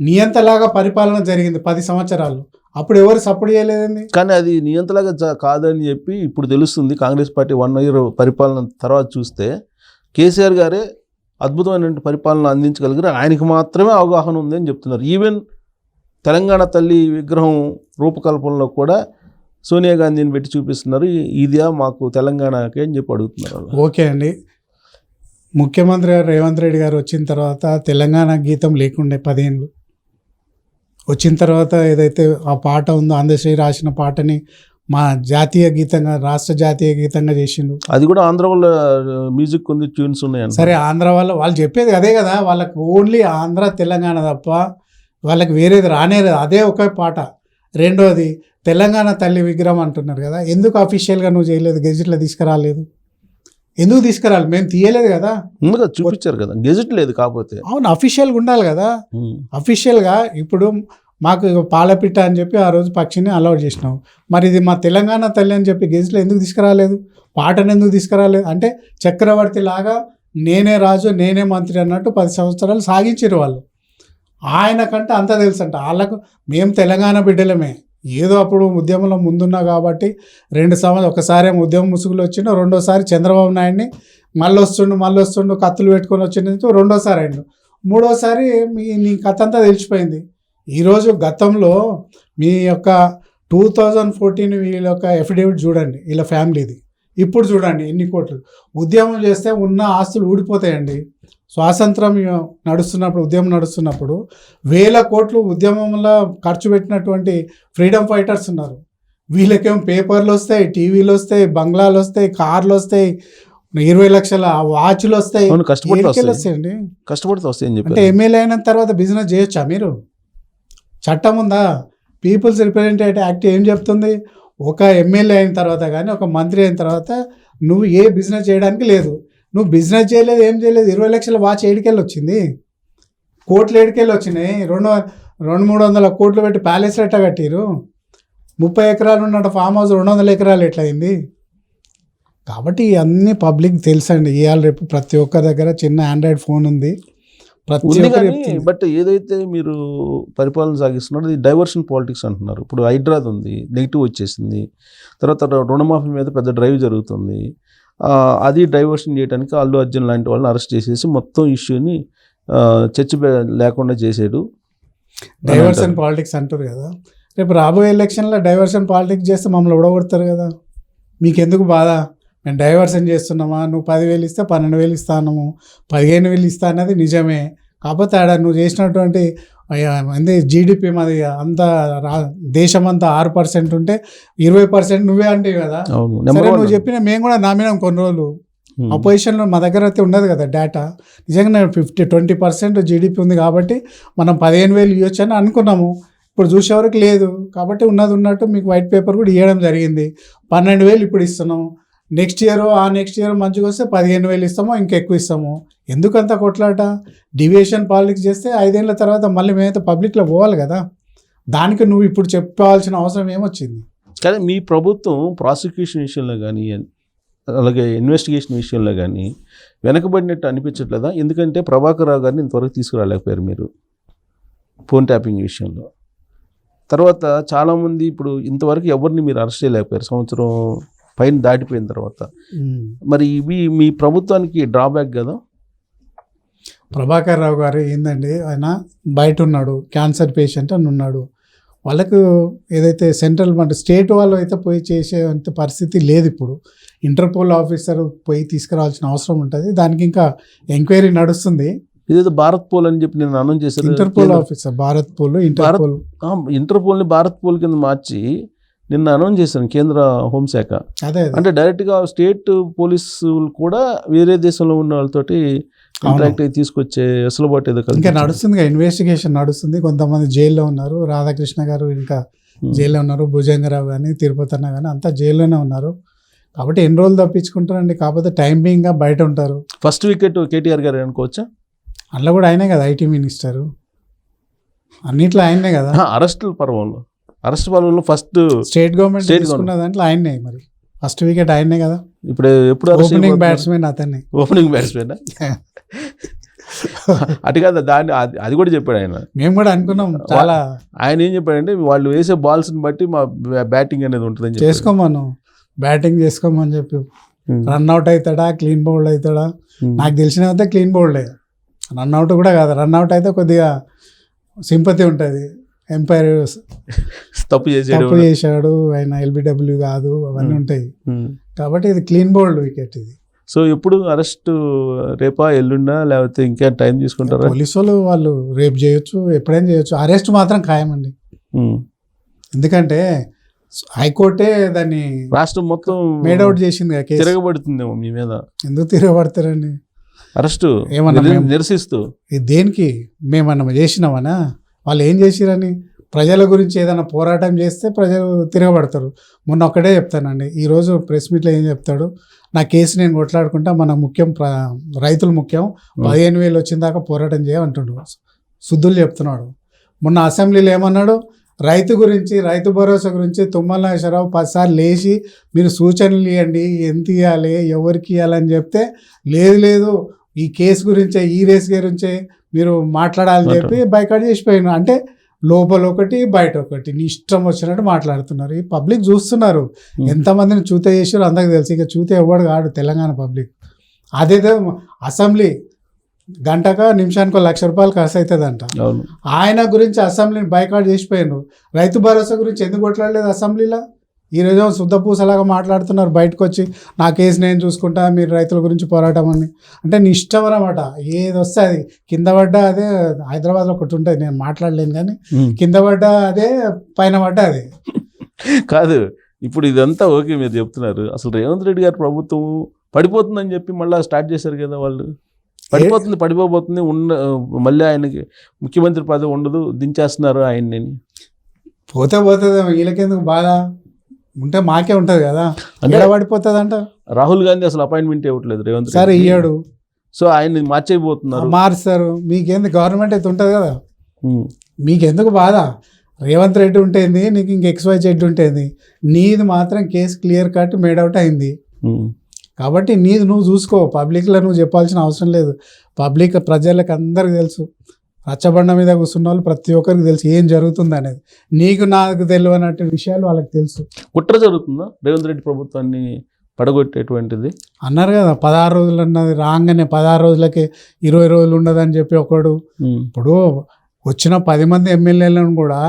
[SPEAKER 2] నియంతలాగా పరిపాలన జరిగింది 10 సంవత్సరాలు. అప్పుడు ఎవరు సపోర్ట్ చేయలేదండి.
[SPEAKER 1] కానీ అది నియంతలాగా కాదని చెప్పి ఇప్పుడు తెలుస్తుంది. కాంగ్రెస్ పార్టీ 1 year పరిపాలన తర్వాత చూస్తే కేసీఆర్ గారే అద్భుతమైన పరిపాలన అందించగలిగారు, ఆయనకి మాత్రమే అవగాహన ఉందని చెప్తున్నారు. ఈవెన్ తెలంగాణ తల్లి విగ్రహం రూపకల్పనలో కూడా సోనియా గాంధీని పెట్టి చూపిస్తున్నారు. ఇదియా మాకు తెలంగాణకి అని చెప్పి అడుగుతున్నారు.
[SPEAKER 2] ఓకే అండి, ముఖ్యమంత్రి గారు రేవంత్ రెడ్డి గారు వచ్చిన తర్వాత తెలంగాణ గీతం లేకుండే 10 ఏళ్ళు. వచ్చిన తర్వాత ఏదైతే ఆ పాట ఉందో అందశ్రీ రాసిన పాటని మా జాతీయ గీతంగా, రాష్ట్ర జాతీయ గీతంగా చేసిండు.
[SPEAKER 1] అది కూడా ఆంధ్ర వాళ్ళ మ్యూజిక్ ఉంది, ట్యూన్స్ ఉన్నాయి.
[SPEAKER 2] సరే, ఆంధ్ర వాళ్ళు చెప్పేది అదే కదా. వాళ్ళకి ఓన్లీ ఆంధ్ర తెలంగాణ తప్ప వాళ్ళకి వేరేది రానేది అదే ఒక పాట. రెండోది తెలంగాణ తల్లి విగ్రహం అంటున్నారు కదా, ఎందుకు అఫీషియల్గా నువ్వు చేయలేదు? గెజిట్లో తీసుకురాలేదు. ఎందుకు తీసుకురాలి? మేము తీయలేదు కదా,
[SPEAKER 1] ముందుగా చూపించారు కదా, గెజిట్ లేదు. కాకపోతే
[SPEAKER 2] అవును, అఫీషియల్గా ఉండాలి కదా. అఫీషియల్గా ఇప్పుడు మాకు పాలపిట్ట అని చెప్పి ఆ రోజు పక్షిని అలౌట్ చేసినాం. మరి ఇది మా తెలంగాణ తల్లి అని చెప్పి గెజిట్లో ఎందుకు తీసుకురాలేదు? పాటను ఎందుకు తీసుకురాలేదు? అంటే చక్రవర్తి లాగా నేనే రాజు నేనే మంత్రి అన్నట్టు 10 సంవత్సరాలు సాగించారు వాళ్ళు. ఆయనకంటే అంతా తెలుసు అంట. వాళ్ళకు మేము తెలంగాణ బిడ్డలమే, ఏదో అప్పుడు ఉద్యమంలో ముందున్నా కాబట్టి 2 సంవత్సరాలు ఒకసారి ఏమో ఉద్యమం ముసుగులు వచ్చిండు, రెండోసారి చంద్రబాబు నాయుడిని మళ్ళీ వస్తుండు కత్తులు పెట్టుకొని వచ్చిండు, రెండోసారి అయిండు, మూడోసారి నీ కథ అంతా తెలిసిపోయింది. ఈరోజు గతంలో మీ యొక్క 2014 వీళ్ళ యొక్క ఎఫిడేవిట్ చూడండి, వీళ్ళ ఫ్యామిలీది, ఇప్పుడు చూడండి ఎన్ని కోట్లు. ఉద్యమం చేస్తే ఉన్న ఆస్తులు ఊడిపోతాయండి. స్వాతంత్రం నడుస్తున్నప్పుడు, ఉద్యమం నడుస్తున్నప్పుడు 1000 కోట్లు ఉద్యమంలో ఖర్చు పెట్టినటువంటి ఫ్రీడమ్ ఫైటర్స్ ఉన్నారు. వీళ్ళకేమో పేపర్లు వస్తాయి, టీవీలు వస్తాయి, బంగ్లాలు వస్తాయి, కార్లు వస్తాయి, 20 లక్షల వాచ్లు వస్తాయి. వస్తాయండి,
[SPEAKER 1] కష్టపడితే వస్తాయి.
[SPEAKER 2] అంటే ఎమ్మెల్యే అయిన తర్వాత బిజినెస్ చేయొచ్చా మీరు? చట్టం ఉందా? పీపుల్స్ రిప్రజెంటేటివ్ యాక్ట్ ఏం చెప్తుంది? ఒక ఎమ్మెల్యే అయిన తర్వాత కానీ ఒక మంత్రి అయిన తర్వాత నువ్వు ఏ బిజినెస్ చేయడానికి లేదు. నువ్వు బిజినెస్ చేయలేదు, ఏం చేయలేదు. 20 లక్షల వాచ్ ఏడికెళ్ళి వచ్చింది? కోట్లు ఏడికెళ్ళి వచ్చినాయి? 200-300 కోట్లు పెట్టి ప్యాలెస్ ఎట్లా కట్టిరు? 30 ఎకరాలు ఉన్నట్టు ఫామ్ హౌస్ 200 ఎకరాలు ఎట్లా అయింది? కాబట్టి అన్ని పబ్లిక్ తెలుసండి. ఇవాళ రేపు ప్రతి ఒక్కరి దగ్గర చిన్న ఆండ్రాయిడ్ ఫోన్ ఉంది.
[SPEAKER 1] బట్ ఏదైతే మీరు పరిపాలన సాగిస్తున్నారో అది డైవర్షన్ పాలిటిక్స్ అంటున్నారు. ఇప్పుడు హైడ్రాది ఉంది, నెగిటివ్ వచ్చేసింది, తర్వాత రుణమాఫీ మీద పెద్ద డ్రైవ్ జరుగుతుంది. అది డైవర్షన్ చేయడానికి అల్లు అర్జున్ లాంటి వాళ్ళని అరెస్ట్ చేసేసి మొత్తం ఇష్యూని చర్చ లేకుండా చేసాడు.
[SPEAKER 2] డైవర్షన్ పాలిటిక్స్ అంటారు కదా, రేపు రాబోయే ఎలక్షన్లో డైవర్షన్ పాలిటిక్స్ చేస్తే మమ్మల్ని ఉడగొడతారు కదా. మీకెందుకు బాధ? మేము డైవర్షన్ చేస్తున్నామా? నువ్వు 10,000 ఇస్తే 12,000 ఇస్తాను, 15,000 ఇస్తా అన్నది నిజమే. కాకపోతే ఆడ నువ్వు చేసినటువంటి జీడిపి మాది అంతా దేశమంతా 6% ఉంటే 20% నువ్వే అంటే కదా. సరే, నువ్వు చెప్పిన మేము కూడా నామినాం కొన్ని రోజులు. అపోజిషన్లో మా దగ్గర అయితే ఉండదు కదా డేటా. నిజంగా 20% జీడిపి ఉంది కాబట్టి మనం 15,000 ఇవ్వచ్చు అని అనుకున్నాము. ఇప్పుడు చూసేవరకు లేదు కాబట్టి ఉన్నది ఉన్నట్టు మీకు వైట్ పేపర్ కూడా ఇవ్వడం జరిగింది. 12,000 ఇప్పుడు ఇస్తున్నాం. నెక్స్ట్ ఇయర్ మంచిగా వస్తే 15,000 ఇస్తామో ఇంకెక్కువ ఇస్తాము. ఎందుకంత కొట్లాట? డివియేషన్ పాలిటిక్స్ చేస్తే 5 ఏళ్ళ తర్వాత మళ్ళీ మేమైతే పబ్లిక్లో పోవాలి కదా. దానికి నువ్వు ఇప్పుడు చెప్పాల్సిన అవసరం ఏమొచ్చింది?
[SPEAKER 1] కానీ మీ ప్రభుత్వం ప్రాసిక్యూషన్ విషయంలో కానీ అలాగే ఇన్వెస్టిగేషన్ విషయంలో కానీ వెనకబడినట్టు అనిపించట్లేదా? ఎందుకంటే ప్రభాకర్ రావు గారిని ఇంతవరకు తీసుకురాలేకపోయారు మీరు ఫోన్ ట్యాపింగ్ విషయంలో. తర్వాత చాలామంది ఇప్పుడు ఇంతవరకు ఎవరిని మీరు అరెస్ట్ చేయలేకపోయారు, సంవత్సరం పైన దాటిపోయిన తర్వాత. మరి ఇవి మీ ప్రభుత్వానికి డ్రాబ్యాక్ కదా.
[SPEAKER 2] ప్రభాకర్ రావు గారు ఏందండి, ఆయన బయట ఉన్నాడు, క్యాన్సర్ పేషెంట్ అని ఉన్నాడు. వాళ్ళకు ఏదైతే సెంట్రల్ స్టేట్ వాళ్ళు అయితే పోయి చేసేంత పరిస్థితి లేదు. ఇప్పుడు ఇంటర్పోల్ ఆఫీసర్ పోయి తీసుకురావాల్సిన అవసరం ఉంటుంది. దానికి ఇంకా ఎంక్వైరీ నడుస్తుంది.
[SPEAKER 1] ఇదేదో భారత్ పోల్ అని చెప్పి నేను అనౌన్స్ చేశాను.
[SPEAKER 2] ఇంటర్పోల్ ఆఫీసర్ భారత్ పోల్,
[SPEAKER 1] ఇంటర్పోల్ని భారత్ పోల్ కింద మార్చి నిన్న అనౌన్స్ చేశాను కేంద్ర హోంశాఖ. అంటే డైరెక్ట్గా స్టేట్ పోలీసులు కూడా వేరే దేశంలో ఉన్న వాళ్ళతోటి కాంట్రాక్ట్ తీసుకొచ్చే వెసులుబాటు ఏదో
[SPEAKER 2] ఇంకా నడుస్తుంది. ఇన్వెస్టిగేషన్ నడుస్తుంది. కొంతమంది జైల్లో ఉన్నారు. రాధాకృష్ణ గారు ఇంకా జైల్లో ఉన్నారు, భుజంగరావు కానీ తిరుపతి అన్న కానీ అంతా జైల్లోనే ఉన్నారు. కాబట్టి ఎన్ని రోజులు తప్పించుకుంటారండి. కాకపోతే టైం బీయింగ్గా బయట ఉంటారు.
[SPEAKER 1] ఫస్ట్ వికెట్ కేటీఆర్ గారు అనుకోవచ్చా?
[SPEAKER 2] అందులో కూడా ఆయనే కదా ఐటీ మినిస్టరు, అన్నిట్లో ఆయనే కదా.
[SPEAKER 1] అరెస్ట్ పర్వంలో ఫస్ట్
[SPEAKER 2] స్టేట్ గవర్నమెంట్ తీసుకున్న దాంట్లో ఆయనే మరి ఫస్ట్ వికెట్ ఆయనే కదా.
[SPEAKER 1] ఇప్పుడు ఎప్పుడు
[SPEAKER 2] ఓపెనింగ్ బ్యాట్స్మెన్ అతన్ని.
[SPEAKER 1] ఓపెనింగ్ బ్యాట్స్మెన్ అటు కాదు, దాన్ని అది కూడా చెప్పాడు ఆయన.
[SPEAKER 2] మేము కూడా అనుకున్నాం చాలా.
[SPEAKER 1] ఆయన ఏం చెప్పాడంటే వాళ్ళు వేసే బాల్స్ని బట్టి మా బ్యాటింగ్ అనేది ఉంటుందని
[SPEAKER 2] చేసుకోమను, బ్యాటింగ్ చేసుకోమని చెప్పి. రన్అట్ అవుతాడా, క్లీన్ బౌల్డ్ అవుతాడా? నాకు తెలిసినంత క్లీన్ బౌల్డే. రన్అట్ కూడా కాదు, రన్అట్ అయితే కొద్దిగా సింపతి ఉంటుంది. ఎంపైర్
[SPEAKER 1] తప్పు
[SPEAKER 2] చేశాడు ఆయన, ఎల్బిడబ్ల్యూ కాదు, అవన్నీ ఉంటాయి. కాబట్టి ఇది క్లీన్ బౌల్డ్ వికెట్ ఇది.
[SPEAKER 1] సో ఎప్పుడు అరెస్ట్ రేపా ఎల్లుండా లేకపోతే ఇంకా టైం తీసుకుంటారా?
[SPEAKER 2] పోలీసు వాళ్ళు రేపు చేయొచ్చు, ఎప్పుడైనా చేయొచ్చు. అరెస్ట్ మాత్రం ఖాయమండి. ఎందుకంటే హైకోర్టే దాన్ని
[SPEAKER 1] రాష్ట్రం మొత్తం
[SPEAKER 2] మేడౌట్ చేసింది.
[SPEAKER 1] తిరగబడుతుందేమో మీ మీద.
[SPEAKER 2] ఎందుకు తిరగబడతారండి?
[SPEAKER 1] అరెస్టు నిరసిస్తూ
[SPEAKER 2] దేనికి? మేమన్నా చేసినామనా? వాళ్ళు ఏం చేసిరని? ప్రజల గురించి ఏదైనా పోరాటం చేస్తే ప్రజలు తిరగబడతారు. మొన్న ఒక్కటే చెప్తానండి, ఈరోజు ప్రెస్ మీట్లో ఏం చెప్తాడు, నా కేసు నేను కొట్లాడుకుంటా, మనకు ముఖ్యం రైతులు ముఖ్యం, 15,000 వచ్చిన దాకా పోరాటం చేయాలంటుండు. శుద్ధులు చెప్తున్నాడు. మొన్న అసెంబ్లీలో ఏమన్నాడు, రైతు గురించి, రైతు భరోసా గురించి తుమ్మల నాగేశ్వరరావు 10 సార్లు లేచి మీరు సూచనలు ఇవ్వండి, ఎంత ఇవ్వాలి, ఎవరికి ఇవ్వాలని చెప్తే లేదు ఈ కేసు గురించే, ఈ రేస్ గురించే మీరు మాట్లాడాలని చెప్పి బైకాట్ చేసిపోయిన అంటే లోపల ఒకటి బయట ఒకటి నీ ఇష్టం వచ్చినట్టు మాట్లాడుతున్నారు. ఈ పబ్లిక్ చూస్తున్నారు ఎంతమందిని చూత చేసారో అందరికి తెలుసు. ఇక చూత ఎవడు కాడు తెలంగాణ పబ్లిక్. అదేదో అసెంబ్లీ గంటక నిమిషానికి ₹1,00,000 ఖర్చు అవుతుందంట. ఆయన గురించి అసెంబ్లీని బైకాట్ చేసిపోయాను. రైతు భరోసా గురించి ఎందుకు కొట్లాడలేదు అసెంబ్లీలో? ఈరోజు శుద్ధపూసలాగా మాట్లాడుతున్నారు బయటకు వచ్చి, నా కేసు నేను చూసుకుంటా, మీరు రైతుల గురించి పోరాటం అని. అంటే నీ ఇష్టం అన్నమాట. ఏది వస్తే అది కింద పడ్డా అదే. హైదరాబాద్లో ఒకటి ఉంటుంది, నేను మాట్లాడలేను కానీ కింద పడ్డా అదే, పైన పడ్డా అదే.
[SPEAKER 1] కాదు, ఇప్పుడు ఇదంతా ఓకే మీరు చెప్తున్నారు. అసలు రేవంత్ రెడ్డి గారి ప్రభుత్వం పడిపోతుందని చెప్పి మళ్ళీ స్టార్ట్ చేశారు కదా వాళ్ళు. పడిపోబోతుంది మళ్ళీ ఆయనకి ముఖ్యమంత్రి పదవి ఉండదు, దించేస్తున్నారు ఆయన్ని.
[SPEAKER 2] పోతుంది వీళ్ళకెందుకు బాధ ఉంటే మాకే ఉంటుంది కదా, ఎలా పడిపోతుంది అంట.
[SPEAKER 1] రాహుల్ గాంధీ అసలు అపాయింట్మెంట్ ఇవ్వట్లేదు రేవంత్ రెడ్డి.
[SPEAKER 2] సరే ఇయ్యాడు,
[SPEAKER 1] సో ఆయన్ని మార్చేయబోతున్నారు.
[SPEAKER 2] మారుస్తారు. మీకేందుకు గవర్నమెంట్ అయితే ఉంటుంది కదా, మీకెందుకు బాధ? రేవంత్ రెడ్డి ఉంటేంది, నీకు ఇంక XYZ ఉంటేంది. నీది మాత్రం కేసు క్లియర్ కట్ మేడౌట్ అయింది కాబట్టి నీది నువ్వు చూసుకో. పబ్లిక్లో నువ్వు చెప్పాల్సిన అవసరం లేదు. పబ్లిక్ ప్రజలకు అందరికి తెలుసు, రచ్చబండ మీద కూర్చున్న వాళ్ళు ప్రతి ఒక్కరికి తెలుసు ఏం జరుగుతుంది అనేది. నీకు నాకు తెలియనట్టు విషయాలు వాళ్ళకి తెలుసు.
[SPEAKER 1] కుట్ర జరుగుతుందా రేవంత్ రెడ్డి ప్రభుత్వాన్ని పడగొట్టేటువంటిది?
[SPEAKER 2] అన్నారు కదా 16 రోజులు అన్నది, రాగానే 16 రోజులకి 20 రోజులు ఉండదని చెప్పి ఒకడు. ఇప్పుడు వచ్చిన 10 మంది ఎమ్మెల్యేలను కూడా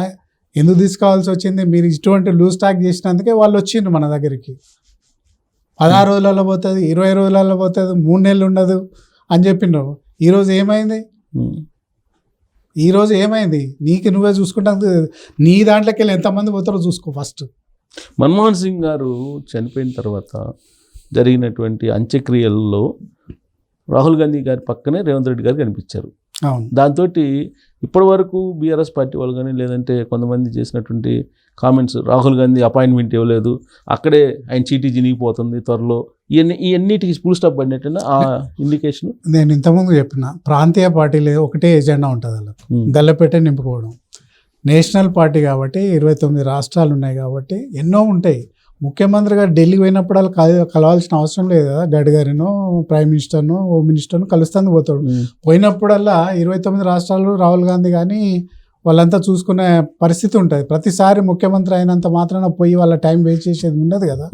[SPEAKER 2] ఎందుకు తీసుకోవాల్సి వచ్చింది? మీరు ఇటువంటి లూజ్ టాక్ చేసినందుకే వాళ్ళు వచ్చిండ్రు మన దగ్గరికి. 16 రోజులలో పోతుంది, 20 రోజులలో పోతుంది, 3 నెలలు ఉండదు అని చెప్పిండ్రు. ఈరోజు ఏమైంది? నీకు నువ్వే చూసుకుంటా. నీ దాంట్లోకి వెళ్ళి ఎంతమంది పోతారో చూసుకో ఫస్ట్.
[SPEAKER 1] మన్మోహన్ సింగ్ గారు చనిపోయిన తర్వాత జరిగినటువంటి అంత్యక్రియల్లో రాహుల్ గాంధీ గారి పక్కనే రేవంత్ రెడ్డి గారు కనిపించారు.
[SPEAKER 2] అవును.
[SPEAKER 1] దాంతో ఇప్పటి వరకు బీఆర్ఎస్ పార్టీ వాళ్ళు కానీ లేదంటే కొంతమంది చేసినటువంటి కామెంట్స్, రాహుల్ గాంధీ అపాయింట్మెంట్ ఇవ్వలేదు, అక్కడే ఆయన చీటీ జినిగిపోతుంది త్వరలో, ఇవన్నిటికి ఫుల్ స్టాప్ పడినట్టు ఆ ఇండికేషన్.
[SPEAKER 2] నేను ఇంతకుముందు చెప్పిన ప్రాంతీయ పార్టీలు ఒకటే ఎజెండా ఉంటుంది అలా, గల్లపెట్టే నింపుకోవడం. నేషనల్ పార్టీ కాబట్టి 29 రాష్ట్రాలు ఉన్నాయి కాబట్టి ఎన్నో ఉంటాయి. ముఖ్యమంత్రి గారు ఢిల్లీకి పోయినప్పుడు కలవాల్సిన అవసరం లేదు కదా. గడ్కరీనో ప్రైమ్ మినిస్టర్నో హోమ్ మినిస్టర్నో కలుస్తాను పోతాడు. పోయినప్పుడల్లా 29 రాష్ట్రాలు రాహుల్ గాంధీ కానీ వాళ్ళంతా చూసుకునే పరిస్థితి ఉంటుంది. ప్రతిసారి ముఖ్యమంత్రి అయినంత మాత్రాన పోయి వాళ్ళ టైం వేస్ట్ చేసేది ఉండదు కదా.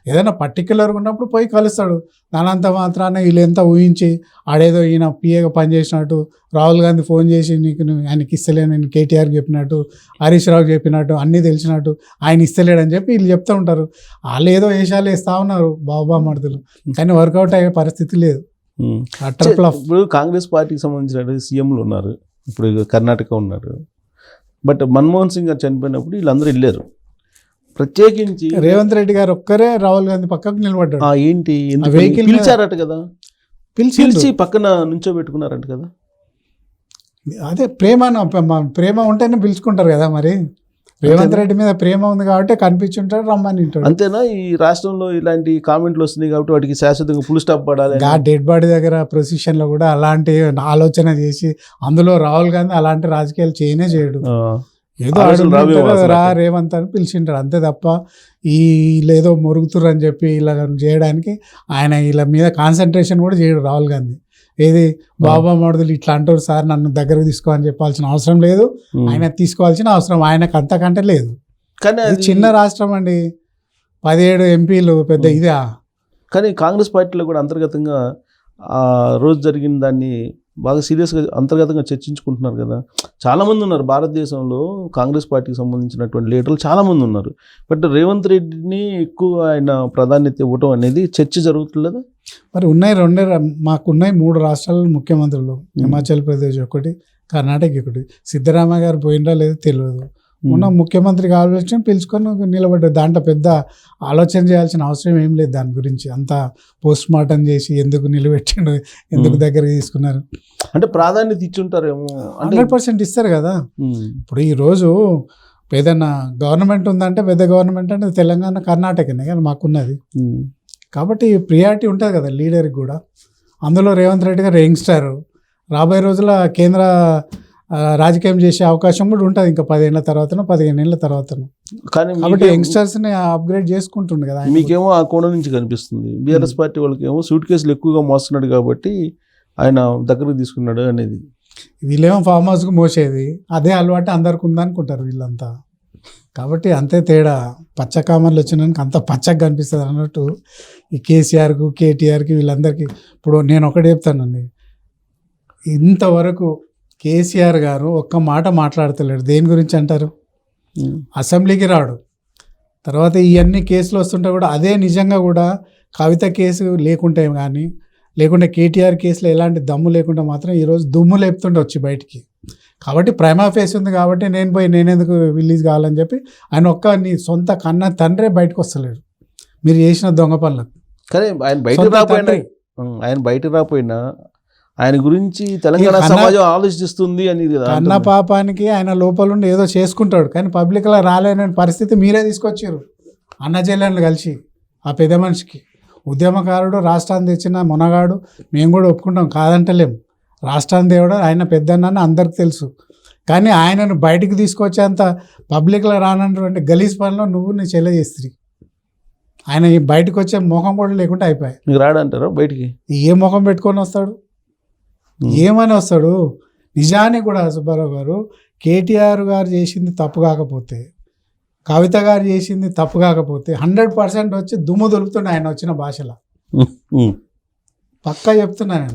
[SPEAKER 2] ఏదైనా పర్టికులర్గా ఉన్నప్పుడు పోయి కలుస్తాడు. దానంత మాత్రాన వీళ్ళంతా ఊహించి ఆడేదో ఈయన పిఏగా పనిచేసినట్టు, రాహుల్ గాంధీ ఫోన్ చేసి నీకు ఆయనకి ఇస్తలేను, నేను కేటీఆర్కి చెప్పినట్టు, హరీష్ రావుకి చెప్పినట్టు, అన్నీ తెలిసినట్టు ఆయన ఇస్తలేడని చెప్పి వీళ్ళు చెప్తూ ఉంటారు. వాళ్ళు ఏదో వేషాలు వేస్తూ ఉన్నారు బాబా మరుదులు, కానీ వర్కౌట్ అయ్యే పరిస్థితి లేదు.
[SPEAKER 1] ఇప్పుడు కాంగ్రెస్ పార్టీకి సంబంధించిన సీఎంలు ఉన్నారు, ఇప్పుడు కర్ణాటక ఉన్నారు. బట్ మన్మోహన్ సింగ్ గారు చనిపోయినప్పుడు వీళ్ళందరూ వెళ్ళారు. ప్రత్యేకించి
[SPEAKER 2] రేవంత్ రెడ్డి గారు ఒక్కరే రాహుల్ గాంధీ పక్కకు నిలబడ్డాడు.
[SPEAKER 1] ఏంటి వెహికల్ పిలిచారట కదా, పిలిచి పక్కన నుంచోబెట్టుకున్నారట కదా.
[SPEAKER 2] అదే ప్రేమ ఉంటేనే పిలుచుకుంటారు కదా. మరి రేవంత్ రెడ్డి మీద ప్రేమ ఉంది కాబట్టి కనిపించుంటాడు, రమ్మని ఉంటాడు.
[SPEAKER 1] అంతేనా? ఈ రాష్ట్రంలో ఇలాంటి కామెంట్లు వస్తున్నాయి కాబట్టి వాటికి శాశ్వతంగా ఫుల్ స్టాప్ పడాలి.
[SPEAKER 2] డెడ్ బాడీ దగ్గర ప్రొసిషన్లో కూడా అలాంటి ఆలోచన చేసి, అందులో రాహుల్ గాంధీ అలాంటి రాజకీయాలు చేయడు. ఏదో రా రేవంత్ అని పిలిచింటారు అంతే తప్ప లేదో మొరుగుతురు అని చెప్పి ఇలా చేయడానికి ఆయన ఇలా మీద కాన్సన్ట్రేషన్ కూడా చేయడు రాహుల్ గాంధీ. ఏది బాబా మరుదులు ఇట్లా అంటారు సార్, నన్ను దగ్గరకు తీసుకో అని చెప్పాల్సిన అవసరం లేదు, ఆయన తీసుకోవాల్సిన అవసరం ఆయనకు అంతకంటే లేదు. కానీ చిన్న రాష్ట్రం అండి, 17 ఎంపీలు పెద్ద ఇదే.
[SPEAKER 1] కానీ కాంగ్రెస్ పార్టీలో కూడా అంతర్గతంగా రోజు జరిగిన దాన్ని బాగా సీరియస్గా అంతర్గతంగా చర్చించుకుంటున్నారు కదా. చాలామంది ఉన్నారు భారతదేశంలో కాంగ్రెస్ పార్టీకి సంబంధించినటువంటి లీడర్లు చాలామంది ఉన్నారు. బట్ రేవంత్ రెడ్డిని ఎక్కువ ఆయన ప్రాధాన్యత ఇవ్వటం అనేది చర్చ జరుగుతున్నదా?
[SPEAKER 2] మరి మాకున్నాయి 3 రాష్ట్రాల ముఖ్యమంత్రులు, హిమాచల్ ప్రదేశ్ ఒకటి, కర్ణాటక ఒకటి. సిద్ధరామయ్య గారు పోయినరా లేదో తెలియదు. ఉన్న ముఖ్యమంత్రికి ఆలోచన పిలుచుకొని నిలబడ్డాడు. దాంట్లో పెద్ద ఆలోచన చేయాల్సిన అవసరం ఏం లేదు దాని గురించి. అంతా పోస్ట్ మార్టం చేసి ఎందుకు నిలబెట్టిండు, ఎందుకు దగ్గరికి తీసుకున్నారు
[SPEAKER 1] అంటే ప్రాధాన్యత ఇచ్చుంటారేమో.
[SPEAKER 2] 100% ఇస్తారు కదా. ఇప్పుడు ఈరోజు ఏదైనా గవర్నమెంట్ ఉందంటే పెద్ద గవర్నమెంట్ అంటే తెలంగాణ కర్ణాటకనే కానీ మాకున్నది కాబట్టి ప్రియారిటీ ఉంటుంది కదా లీడర్కి కూడా. అందులో రేవంత్ రెడ్డి గారు యంగ్స్టర్, రాబోయే రోజుల కేంద్ర రాజకీయం చేసే అవకాశం కూడా ఉంటుంది ఇంకా 10 ఏళ్ళ తర్వాతనో 15 ఏళ్ళ తర్వాతనో. కాబట్టి యంగ్స్టర్స్ని అప్గ్రేడ్ చేసుకుంటుండే కదా.
[SPEAKER 1] మీకేమో ఆ కోణం నుంచి కనిపిస్తుంది. బీఆర్ఎస్ పార్టీ వాళ్ళకి ఏమో సూట్ కేసులు ఎక్కువగా మోస్తున్నాడు కాబట్టి ఆయన దగ్గరకు తీసుకున్నాడు అనేది.
[SPEAKER 2] వీళ్ళేమో ఫామ్ హౌస్కి మోసేది, అదే అలవాటు అందరికి ఉందనుకుంటారు వీళ్ళంతా. కాబట్టి అంతే తేడా. పచ్చ కామర్లు వచ్చినాక అంత పచ్చగా కనిపిస్తుంది అన్నట్టు ఈ కేసీఆర్కు కేటీఆర్కి వీళ్ళందరికీ. ఇప్పుడు నేను ఒకటి చెప్తానండి, ఇంతవరకు కేసీఆర్ గారు ఒక్క మాట మాట్లాడతలేడు. దేని గురించి అంటారు? అసెంబ్లీకి రాడు. తర్వాత ఇవన్నీ కేసులు వస్తుంటే కూడా అదే నిజంగా కూడా కవిత కేసు లేకుంటే కానీ, లేకుంటే కేటీఆర్ కేసులో ఎలాంటి దమ్ము లేకుండా మాత్రం ఈరోజు దుమ్ము లేపుతుంటే వచ్చి బయటికి. కాబట్టి ప్రైమా ఫేస్ ఉంది కాబట్టి నేనెందుకు రిలీజ్ కావాలని చెప్పి ఆయన ఒక్క నీ సొంత కన్న తండ్రే బయటకు వస్తలేడు మీరు చేసిన దొంగ పనులకు.
[SPEAKER 1] కానీ ఆయన బయటకు రాపోయినా ఆయన గురించి తెలంగాణ సమాజం ఆలోచిస్తుంది అని
[SPEAKER 2] కన్న పాపానికి ఆయన లోపలుండి ఏదో చేసుకుంటాడు, కానీ పబ్లిక్లో రాలేని పరిస్థితి మీరే తీసుకొచ్చారు అన్న చెల్లెళ్ళు కలిసి. ఆ పెద్ద మనిషికి ఉద్యమకారుడు, రాష్ట్రాన్ని తెచ్చిన మునగాడు, మేము కూడా ఒప్పుకుంటాం, కాదంటలేము. రాష్ట్రాన్ని దేవుడు ఆయన పెద్దన్నని అందరికి తెలుసు. కానీ ఆయనను బయటికి తీసుకొచ్చేంత పబ్లిక్లో రానటువంటి గలీజ్ పనిలో నువ్వు నీ చెల్లె చేస్త్రీ. ఆయన బయటకు వచ్చే ముఖం కూడా లేకుండా అయిపోయాయి.
[SPEAKER 1] రాడంటారా బయటికి?
[SPEAKER 2] ఏ ముఖం పెట్టుకొని వస్తాడు? ఏమని వస్తాడు? నిజానికి కూడా సుబ్బారావు గారు, కేటీఆర్ గారు చేసింది తప్పు కాకపోతే, కవిత గారు చేసింది తప్పు కాకపోతే 100% వచ్చి దుమ్ము దొరుకుతుండే ఆయన వచ్చిన భాషలో. పక్కా చెప్తున్నాను.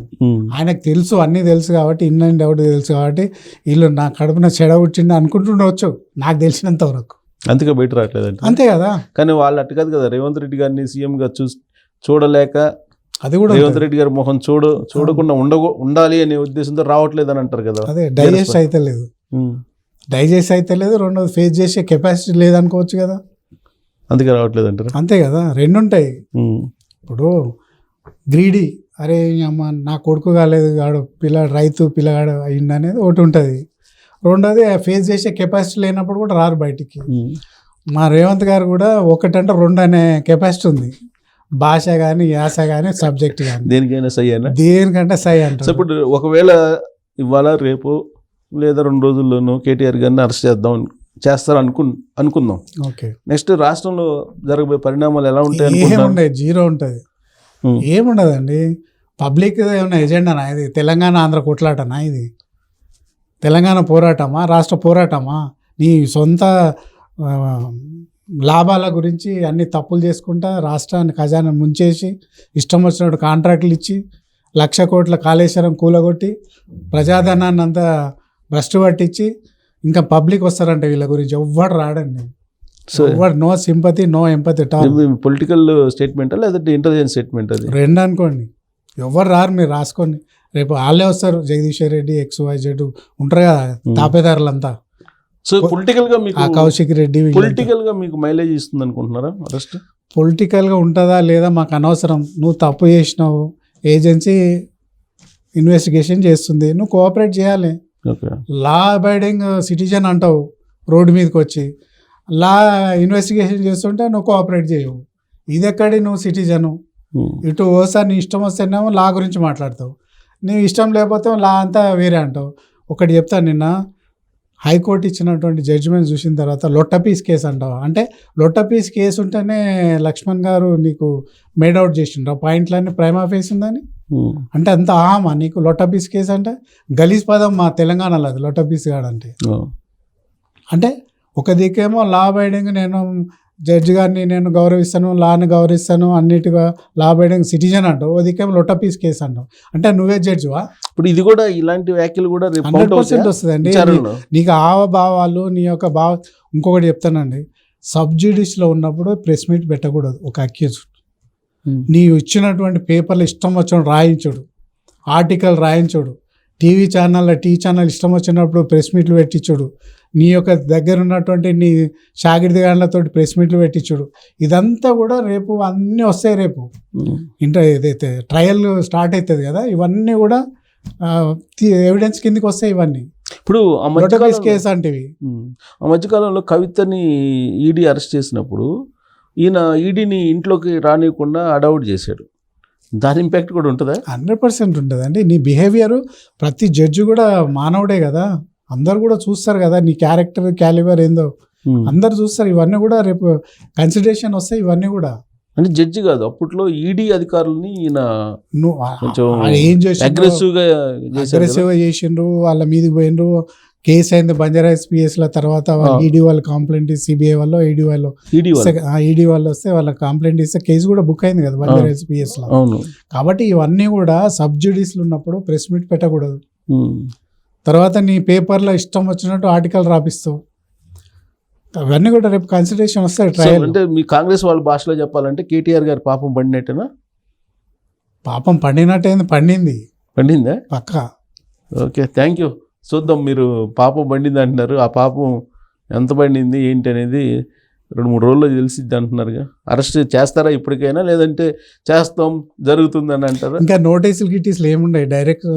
[SPEAKER 2] ఆయనకు తెలుసు, అన్నీ తెలుసు కాబట్టి, ఇన్ అండ్ అవుట్ తెలుసు కాబట్టి వీళ్ళు నా కడుపున చెడగొట్టిండి అనుకుంటుండవచ్చు నాకు తెలిసినంత వరకు.
[SPEAKER 1] అందుకే బయట రావట్లేదండి.
[SPEAKER 2] అంతే కదా.
[SPEAKER 1] కానీ వాళ్ళు అట్టు కాదు కదా, రేవంత్ రెడ్డి గారిని సీఎంగా చూడలేక, అది కూడా రేవంత్ రెడ్డి గారి మొహం చూడకుండా ఉండాలి అనే ఉద్దేశంతో రావట్లేదు అని అంటారు కదా.
[SPEAKER 2] అదే డైజెస్ట్ అయితే లేదు, రెండోది ఫేస్ చేసే కెపాసిటీ లేదనుకోవచ్చు కదా,
[SPEAKER 1] అందుకే రావట్లేదు అంటారు.
[SPEAKER 2] అంతే కదా, రెండు ఉంటాయి. ఇప్పుడు గ్రీడీ, అరే అమ్మ నా కొడుకు కాలేదు, ఆడు రైతు పిల్లగాడు అయింది అనేది ఒకటి ఉంటుంది. రెండోది ఫేస్ చేసే కెపాసిటీ లేనప్పుడు కూడా రారు బయటికి. మా రేవంత్ గారు కూడా ఒకటంటే రెండు అనే కెపాసిటీ ఉంది. భాష కానీ, యాస కానీ, సబ్జెక్ట్ కానీ,
[SPEAKER 1] దేనికైనా సై అయినా,
[SPEAKER 2] దేనికంటే సై అంటారు.
[SPEAKER 1] ఇప్పుడు ఒకవేళ ఇవాళ రేపు లేదా 2 రోజుల్లోనూ కేటీఆర్ గారిని అరెస్ట్ చేస్తారు అనుకుందాం.
[SPEAKER 2] ఓకే,
[SPEAKER 1] నెక్స్ట్ రాష్ట్రంలో జరగబోయే పరిణామాలు ఎలా ఉంటాయి?
[SPEAKER 2] ఏముండే జీరో ఉంటుంది, ఏముండదండి. పబ్లిక్ ఏమైనా ఎజెండానా ఇది? తెలంగాణ ఆంధ్ర కొట్లాటనా ఇది? తెలంగాణ పోరాటమా, రాష్ట్ర పోరాటమా? నీ సొంత లాభాల గురించి అన్ని తప్పులు చేసుకుంటా రాష్ట్రాన్ని ఖజానా ముంచేసి ఇష్టం వచ్చినట్టు కాంట్రాక్టులు ఇచ్చి 1,00,000 కోట్ల కాళేశ్వరం కూలగొట్టి ప్రజాధనాన్ని అంతా భ్రష్టు పట్టించి ఇంకా పబ్లిక్ వస్తారంటే వీళ్ళ గురించి ఎవ్వడు రాడండి. ఎవ్వడు no sympathy, no empathy.
[SPEAKER 1] Political స్టేట్మెంటా లేదంటే ఇంటెలిజెన్స్ స్టేట్మెంట్? అది రెండు
[SPEAKER 2] అనుకోండి. ఎవ్వరు రారు, మీరు రాసుకోండి. రేపు వాళ్ళే వస్తారు, జగదీశ్వర్ రెడ్డి, XYZ ఉంటారు కదా తాపేదారులంతా.
[SPEAKER 1] సో పొలిటికల్ గా మీకు
[SPEAKER 2] కౌశిక్ రెడ్డి
[SPEAKER 1] పొలిటికల్ గా మీకు మైలేజ్ ఇస్తుంది అనుకుంటున్నారా అరెస్ట్?
[SPEAKER 2] పొలిటికల్ గా ఉంటుందా లేదా మాకు అనవసరం. నువ్వు తప్పు చేసినావు, ఏజెన్సీ ఇన్వెస్టిగేషన్ చేస్తుంది, నువ్వు కోఆపరేట్ చేయాలి. లా అబైడింగ్ సిటిజన్ అంటావు, రోడ్డు మీదకి వచ్చి లా ఇన్వెస్టిగేషన్ చేస్తుంటే నువ్వు కోఆపరేట్ చేయవు. ఇది ఎక్కడి నువ్వు సిటిజను? ఇటు ఓసారి నీ ఇష్టం వస్తేనేమో లా గురించి మాట్లాడతావు, నీ ఇష్టం లేకపోతే లా అంతా వేరే అంటావు. ఒకటి చెప్తాను, నిన్న హైకోర్టు ఇచ్చినటువంటి జడ్జిమెంట్ చూసిన తర్వాత లొట్టపీస్ కేసు అంటావా? అంటే లొట్టపీస్ కేసు ఉంటేనే లక్ష్మణ్ గారు నీకు మేడౌట్ చేసిండ్రు ఆ పాయింట్లన్నీ ప్రైమా ఫేస్ ఉందని. అంటే అంత ఆహమా నీకు లొట్టపీస్ కేసు? అంటే గలీజ్ పదం మా తెలంగాణలో అది లొట్టపీస్ గాడంటే. అంటే ఒక దిక్కేమో లా అబైడింగ్, నేను జడ్జి గారిని నేను గౌరవిస్తాను, లాని గౌరవిస్తాను, అన్నిటిగా లా అబైడింగ్ సిటిజన్ అంటావు. ఓ దిక్కేమో లొట్టపీస్ కేసు అంటావు. అంటే నువ్వే జడ్జివా?
[SPEAKER 1] ఇప్పుడు ఇది కూడా ఇలాంటి వ్యాఖ్యలు కూడా
[SPEAKER 2] 100% వస్తుందండి. నీకు భావాలు నీ యొక్క ఇంకొకటి చెప్తానండి, సబ్జుడిషియల్లో ఉన్నప్పుడు ప్రెస్ మీట్ పెట్టకూడదు. ఒక అక్యూజ్డ్ నీవు ఇచ్చినటువంటి పేపర్లు ఇష్టం వచ్చినప్పుడు రాయించడు, ఆర్టికల్ రాయించడు, టీవీ ఛానల్ ఇష్టం వచ్చినప్పుడు ప్రెస్ మీట్లు పెట్టించుడు, నీ యొక్క దగ్గర ఉన్నటువంటి నీ షాగిర్దిగాళ్ళతో ప్రెస్ మీట్లు పెట్టించుడు. ఇదంతా కూడా రేపు అన్నీ వస్తాయి. రేపు ఏదైతే ట్రయల్ స్టార్ట్ అవుతుంది కదా, ఇవన్నీ కూడా ఎవిడెన్స్ కిందకి వస్తాయి ఇవన్నీ.
[SPEAKER 1] ఇప్పుడు
[SPEAKER 2] కేసు అంటే
[SPEAKER 1] ఆ మధ్యకాలంలో కవితని ఈడీ అరెస్ట్ చేసినప్పుడు ఈయన ఈడీని ఇంట్లోకి రానివ్వకుండా అడౌట్ చేశాడు. దాని ఇంపాక్ట్ కూడా ఉంటుందా?
[SPEAKER 2] 100% ఉంటుందండి. నీ బిహేవియర్ ప్రతి జడ్జి కూడా మానవుడే కదా, అందరు కూడా చూస్తారు కదా నీ క్యారెక్టర్ క్యాలిబర్ ఏందో అందరు చూస్తారు. ఇవన్నీ కూడా రేపు కన్సిడరేషన్ వస్తాయి. ఇవన్నీ కూడా
[SPEAKER 1] అంటే జడ్జి కాదు, అప్పట్లో ఈడీ అధికారులని ఈయన
[SPEAKER 2] నువ్వు
[SPEAKER 1] కొంచెం
[SPEAKER 2] ఏం చేసిండ్రు
[SPEAKER 1] అగ్రెసివ్గా చేశారు కదా.
[SPEAKER 2] అగ్రెసివ్గా చేసిండ్రు, వాళ్ళ మీదకి పోయిండ్రు. కేసు అయింది బంజారాస్ పిఎస్ల తర్వాత వాళ్ళు ఈడీ వాళ్ళు కంప్లైంట్ ఇస్తే సిబిఐ వాళ్ళు ఈడీ వాళ్ళు ఈడీ వాళ్ళు వస్తే వాళ్ళ కంప్లైంట్ ఇస్తే కేసు కూడా బుక్ అయింది కదా బంజారాస్ పిఎస్లో.
[SPEAKER 1] అవును.
[SPEAKER 2] కాబట్టి ఇవన్నీ కూడా సబ్జుడిస్లు ఉన్నప్పుడు ప్రెస్ మీట్ పెట్టకూడదు.
[SPEAKER 1] ఉమ్.
[SPEAKER 2] తర్వాత నీ పేపర్లో ఇష్టం వచ్చినట్టు ఆర్టికల్ రాపిస్తావు. అవన్నీ కూడా రేపు కన్సిడరేషన్ వస్తాయి
[SPEAKER 1] సో
[SPEAKER 2] ట్రయల్.
[SPEAKER 1] అంటే మీ కాంగ్రెస్ వాళ్ళ భాషలో చెప్పాలంటే కేటీఆర్ గారి పాపం పండినట్టేనా?
[SPEAKER 2] పాపం పండినట్టయింది,
[SPEAKER 1] పండిందా?
[SPEAKER 2] పక్కా.
[SPEAKER 1] Okay, thank you. చూద్దాం, మీరు పాపం పండింది అంటున్నారు. ఆ పాపం ఎంత పండింది ఏంటి అనేది 2-3 రోజుల్లో తెలిసిద్ది అంటున్నారుగా. అరెస్ట్ చేస్తారా ఇప్పటికైనా, లేదంటే చేస్తాం జరుగుతుందని అంటారా?
[SPEAKER 2] ఇంకా నోటీసులు గిటీసులు ఏముండయి, డైరెక్ట్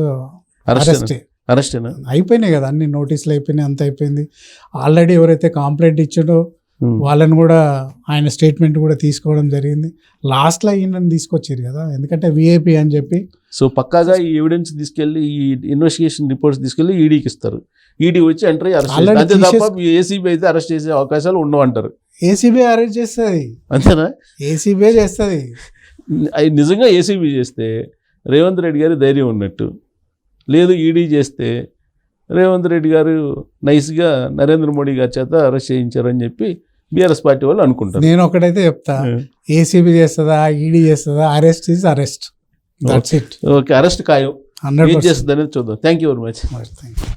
[SPEAKER 1] అరెస్టేనా?
[SPEAKER 2] అయిపోయినాయి కదా, అన్ని నోటీసులు అయిపోయినాయి, అంత అయిపోయింది. ఆల్రెడీ ఎవరైతే కంప్లైంట్ ఇచ్చాడో వాళ్ళని కూడా ఆయన స్టేట్మెంట్ కూడా తీసుకోవడం జరిగింది. లాస్ట్లో ఈయనని తీసుకొచ్చారు కదా, ఎందుకంటే విఐపి అని చెప్పి.
[SPEAKER 1] సో పక్కాగా ఈ ఎవిడెన్స్ తీసుకెళ్లి, ఈ ఇన్వెస్టిగేషన్ రిపోర్ట్స్ తీసుకెళ్లి ఈడీకి ఇస్తారు. ఈడీ వచ్చి ఎంట్రీ అరెస్ట్, అంతే తప్ప ఏసీబీ అయితే అరెస్ట్ చేసే అవకాశాలు ఉండవు అంటారు.
[SPEAKER 2] ఏసీబీ అరెస్ట్ చేస్తుంది,
[SPEAKER 1] అంతేనా?
[SPEAKER 2] ఏసీబీ చేస్తుంది.
[SPEAKER 1] అది నిజంగా ఏసీబీ చేస్తే రేవంత్ రెడ్డి గారి ధైర్యం ఉన్నట్టు. లేదు ఈడీ చేస్తే రేవంత్ రెడ్డి గారు నైస్గా నరేంద్ర మోడీ గారి చేత అరెస్ట్ చేయించారని చెప్పి బీఆర్ఎస్ పార్టీ వాళ్ళు అనుకుంటారు.
[SPEAKER 2] నేను ఒకటైతే చెప్తా, ఏసీబీ చేస్తుందా ఈడీ చేస్తుందా, arrest is arrest, that's it.
[SPEAKER 1] Okay, arrest ఖాయం.
[SPEAKER 2] 100%
[SPEAKER 1] ఏం చేస్తుంది అనేది చూద్దాం. Thank you very much.
[SPEAKER 2] Thank you.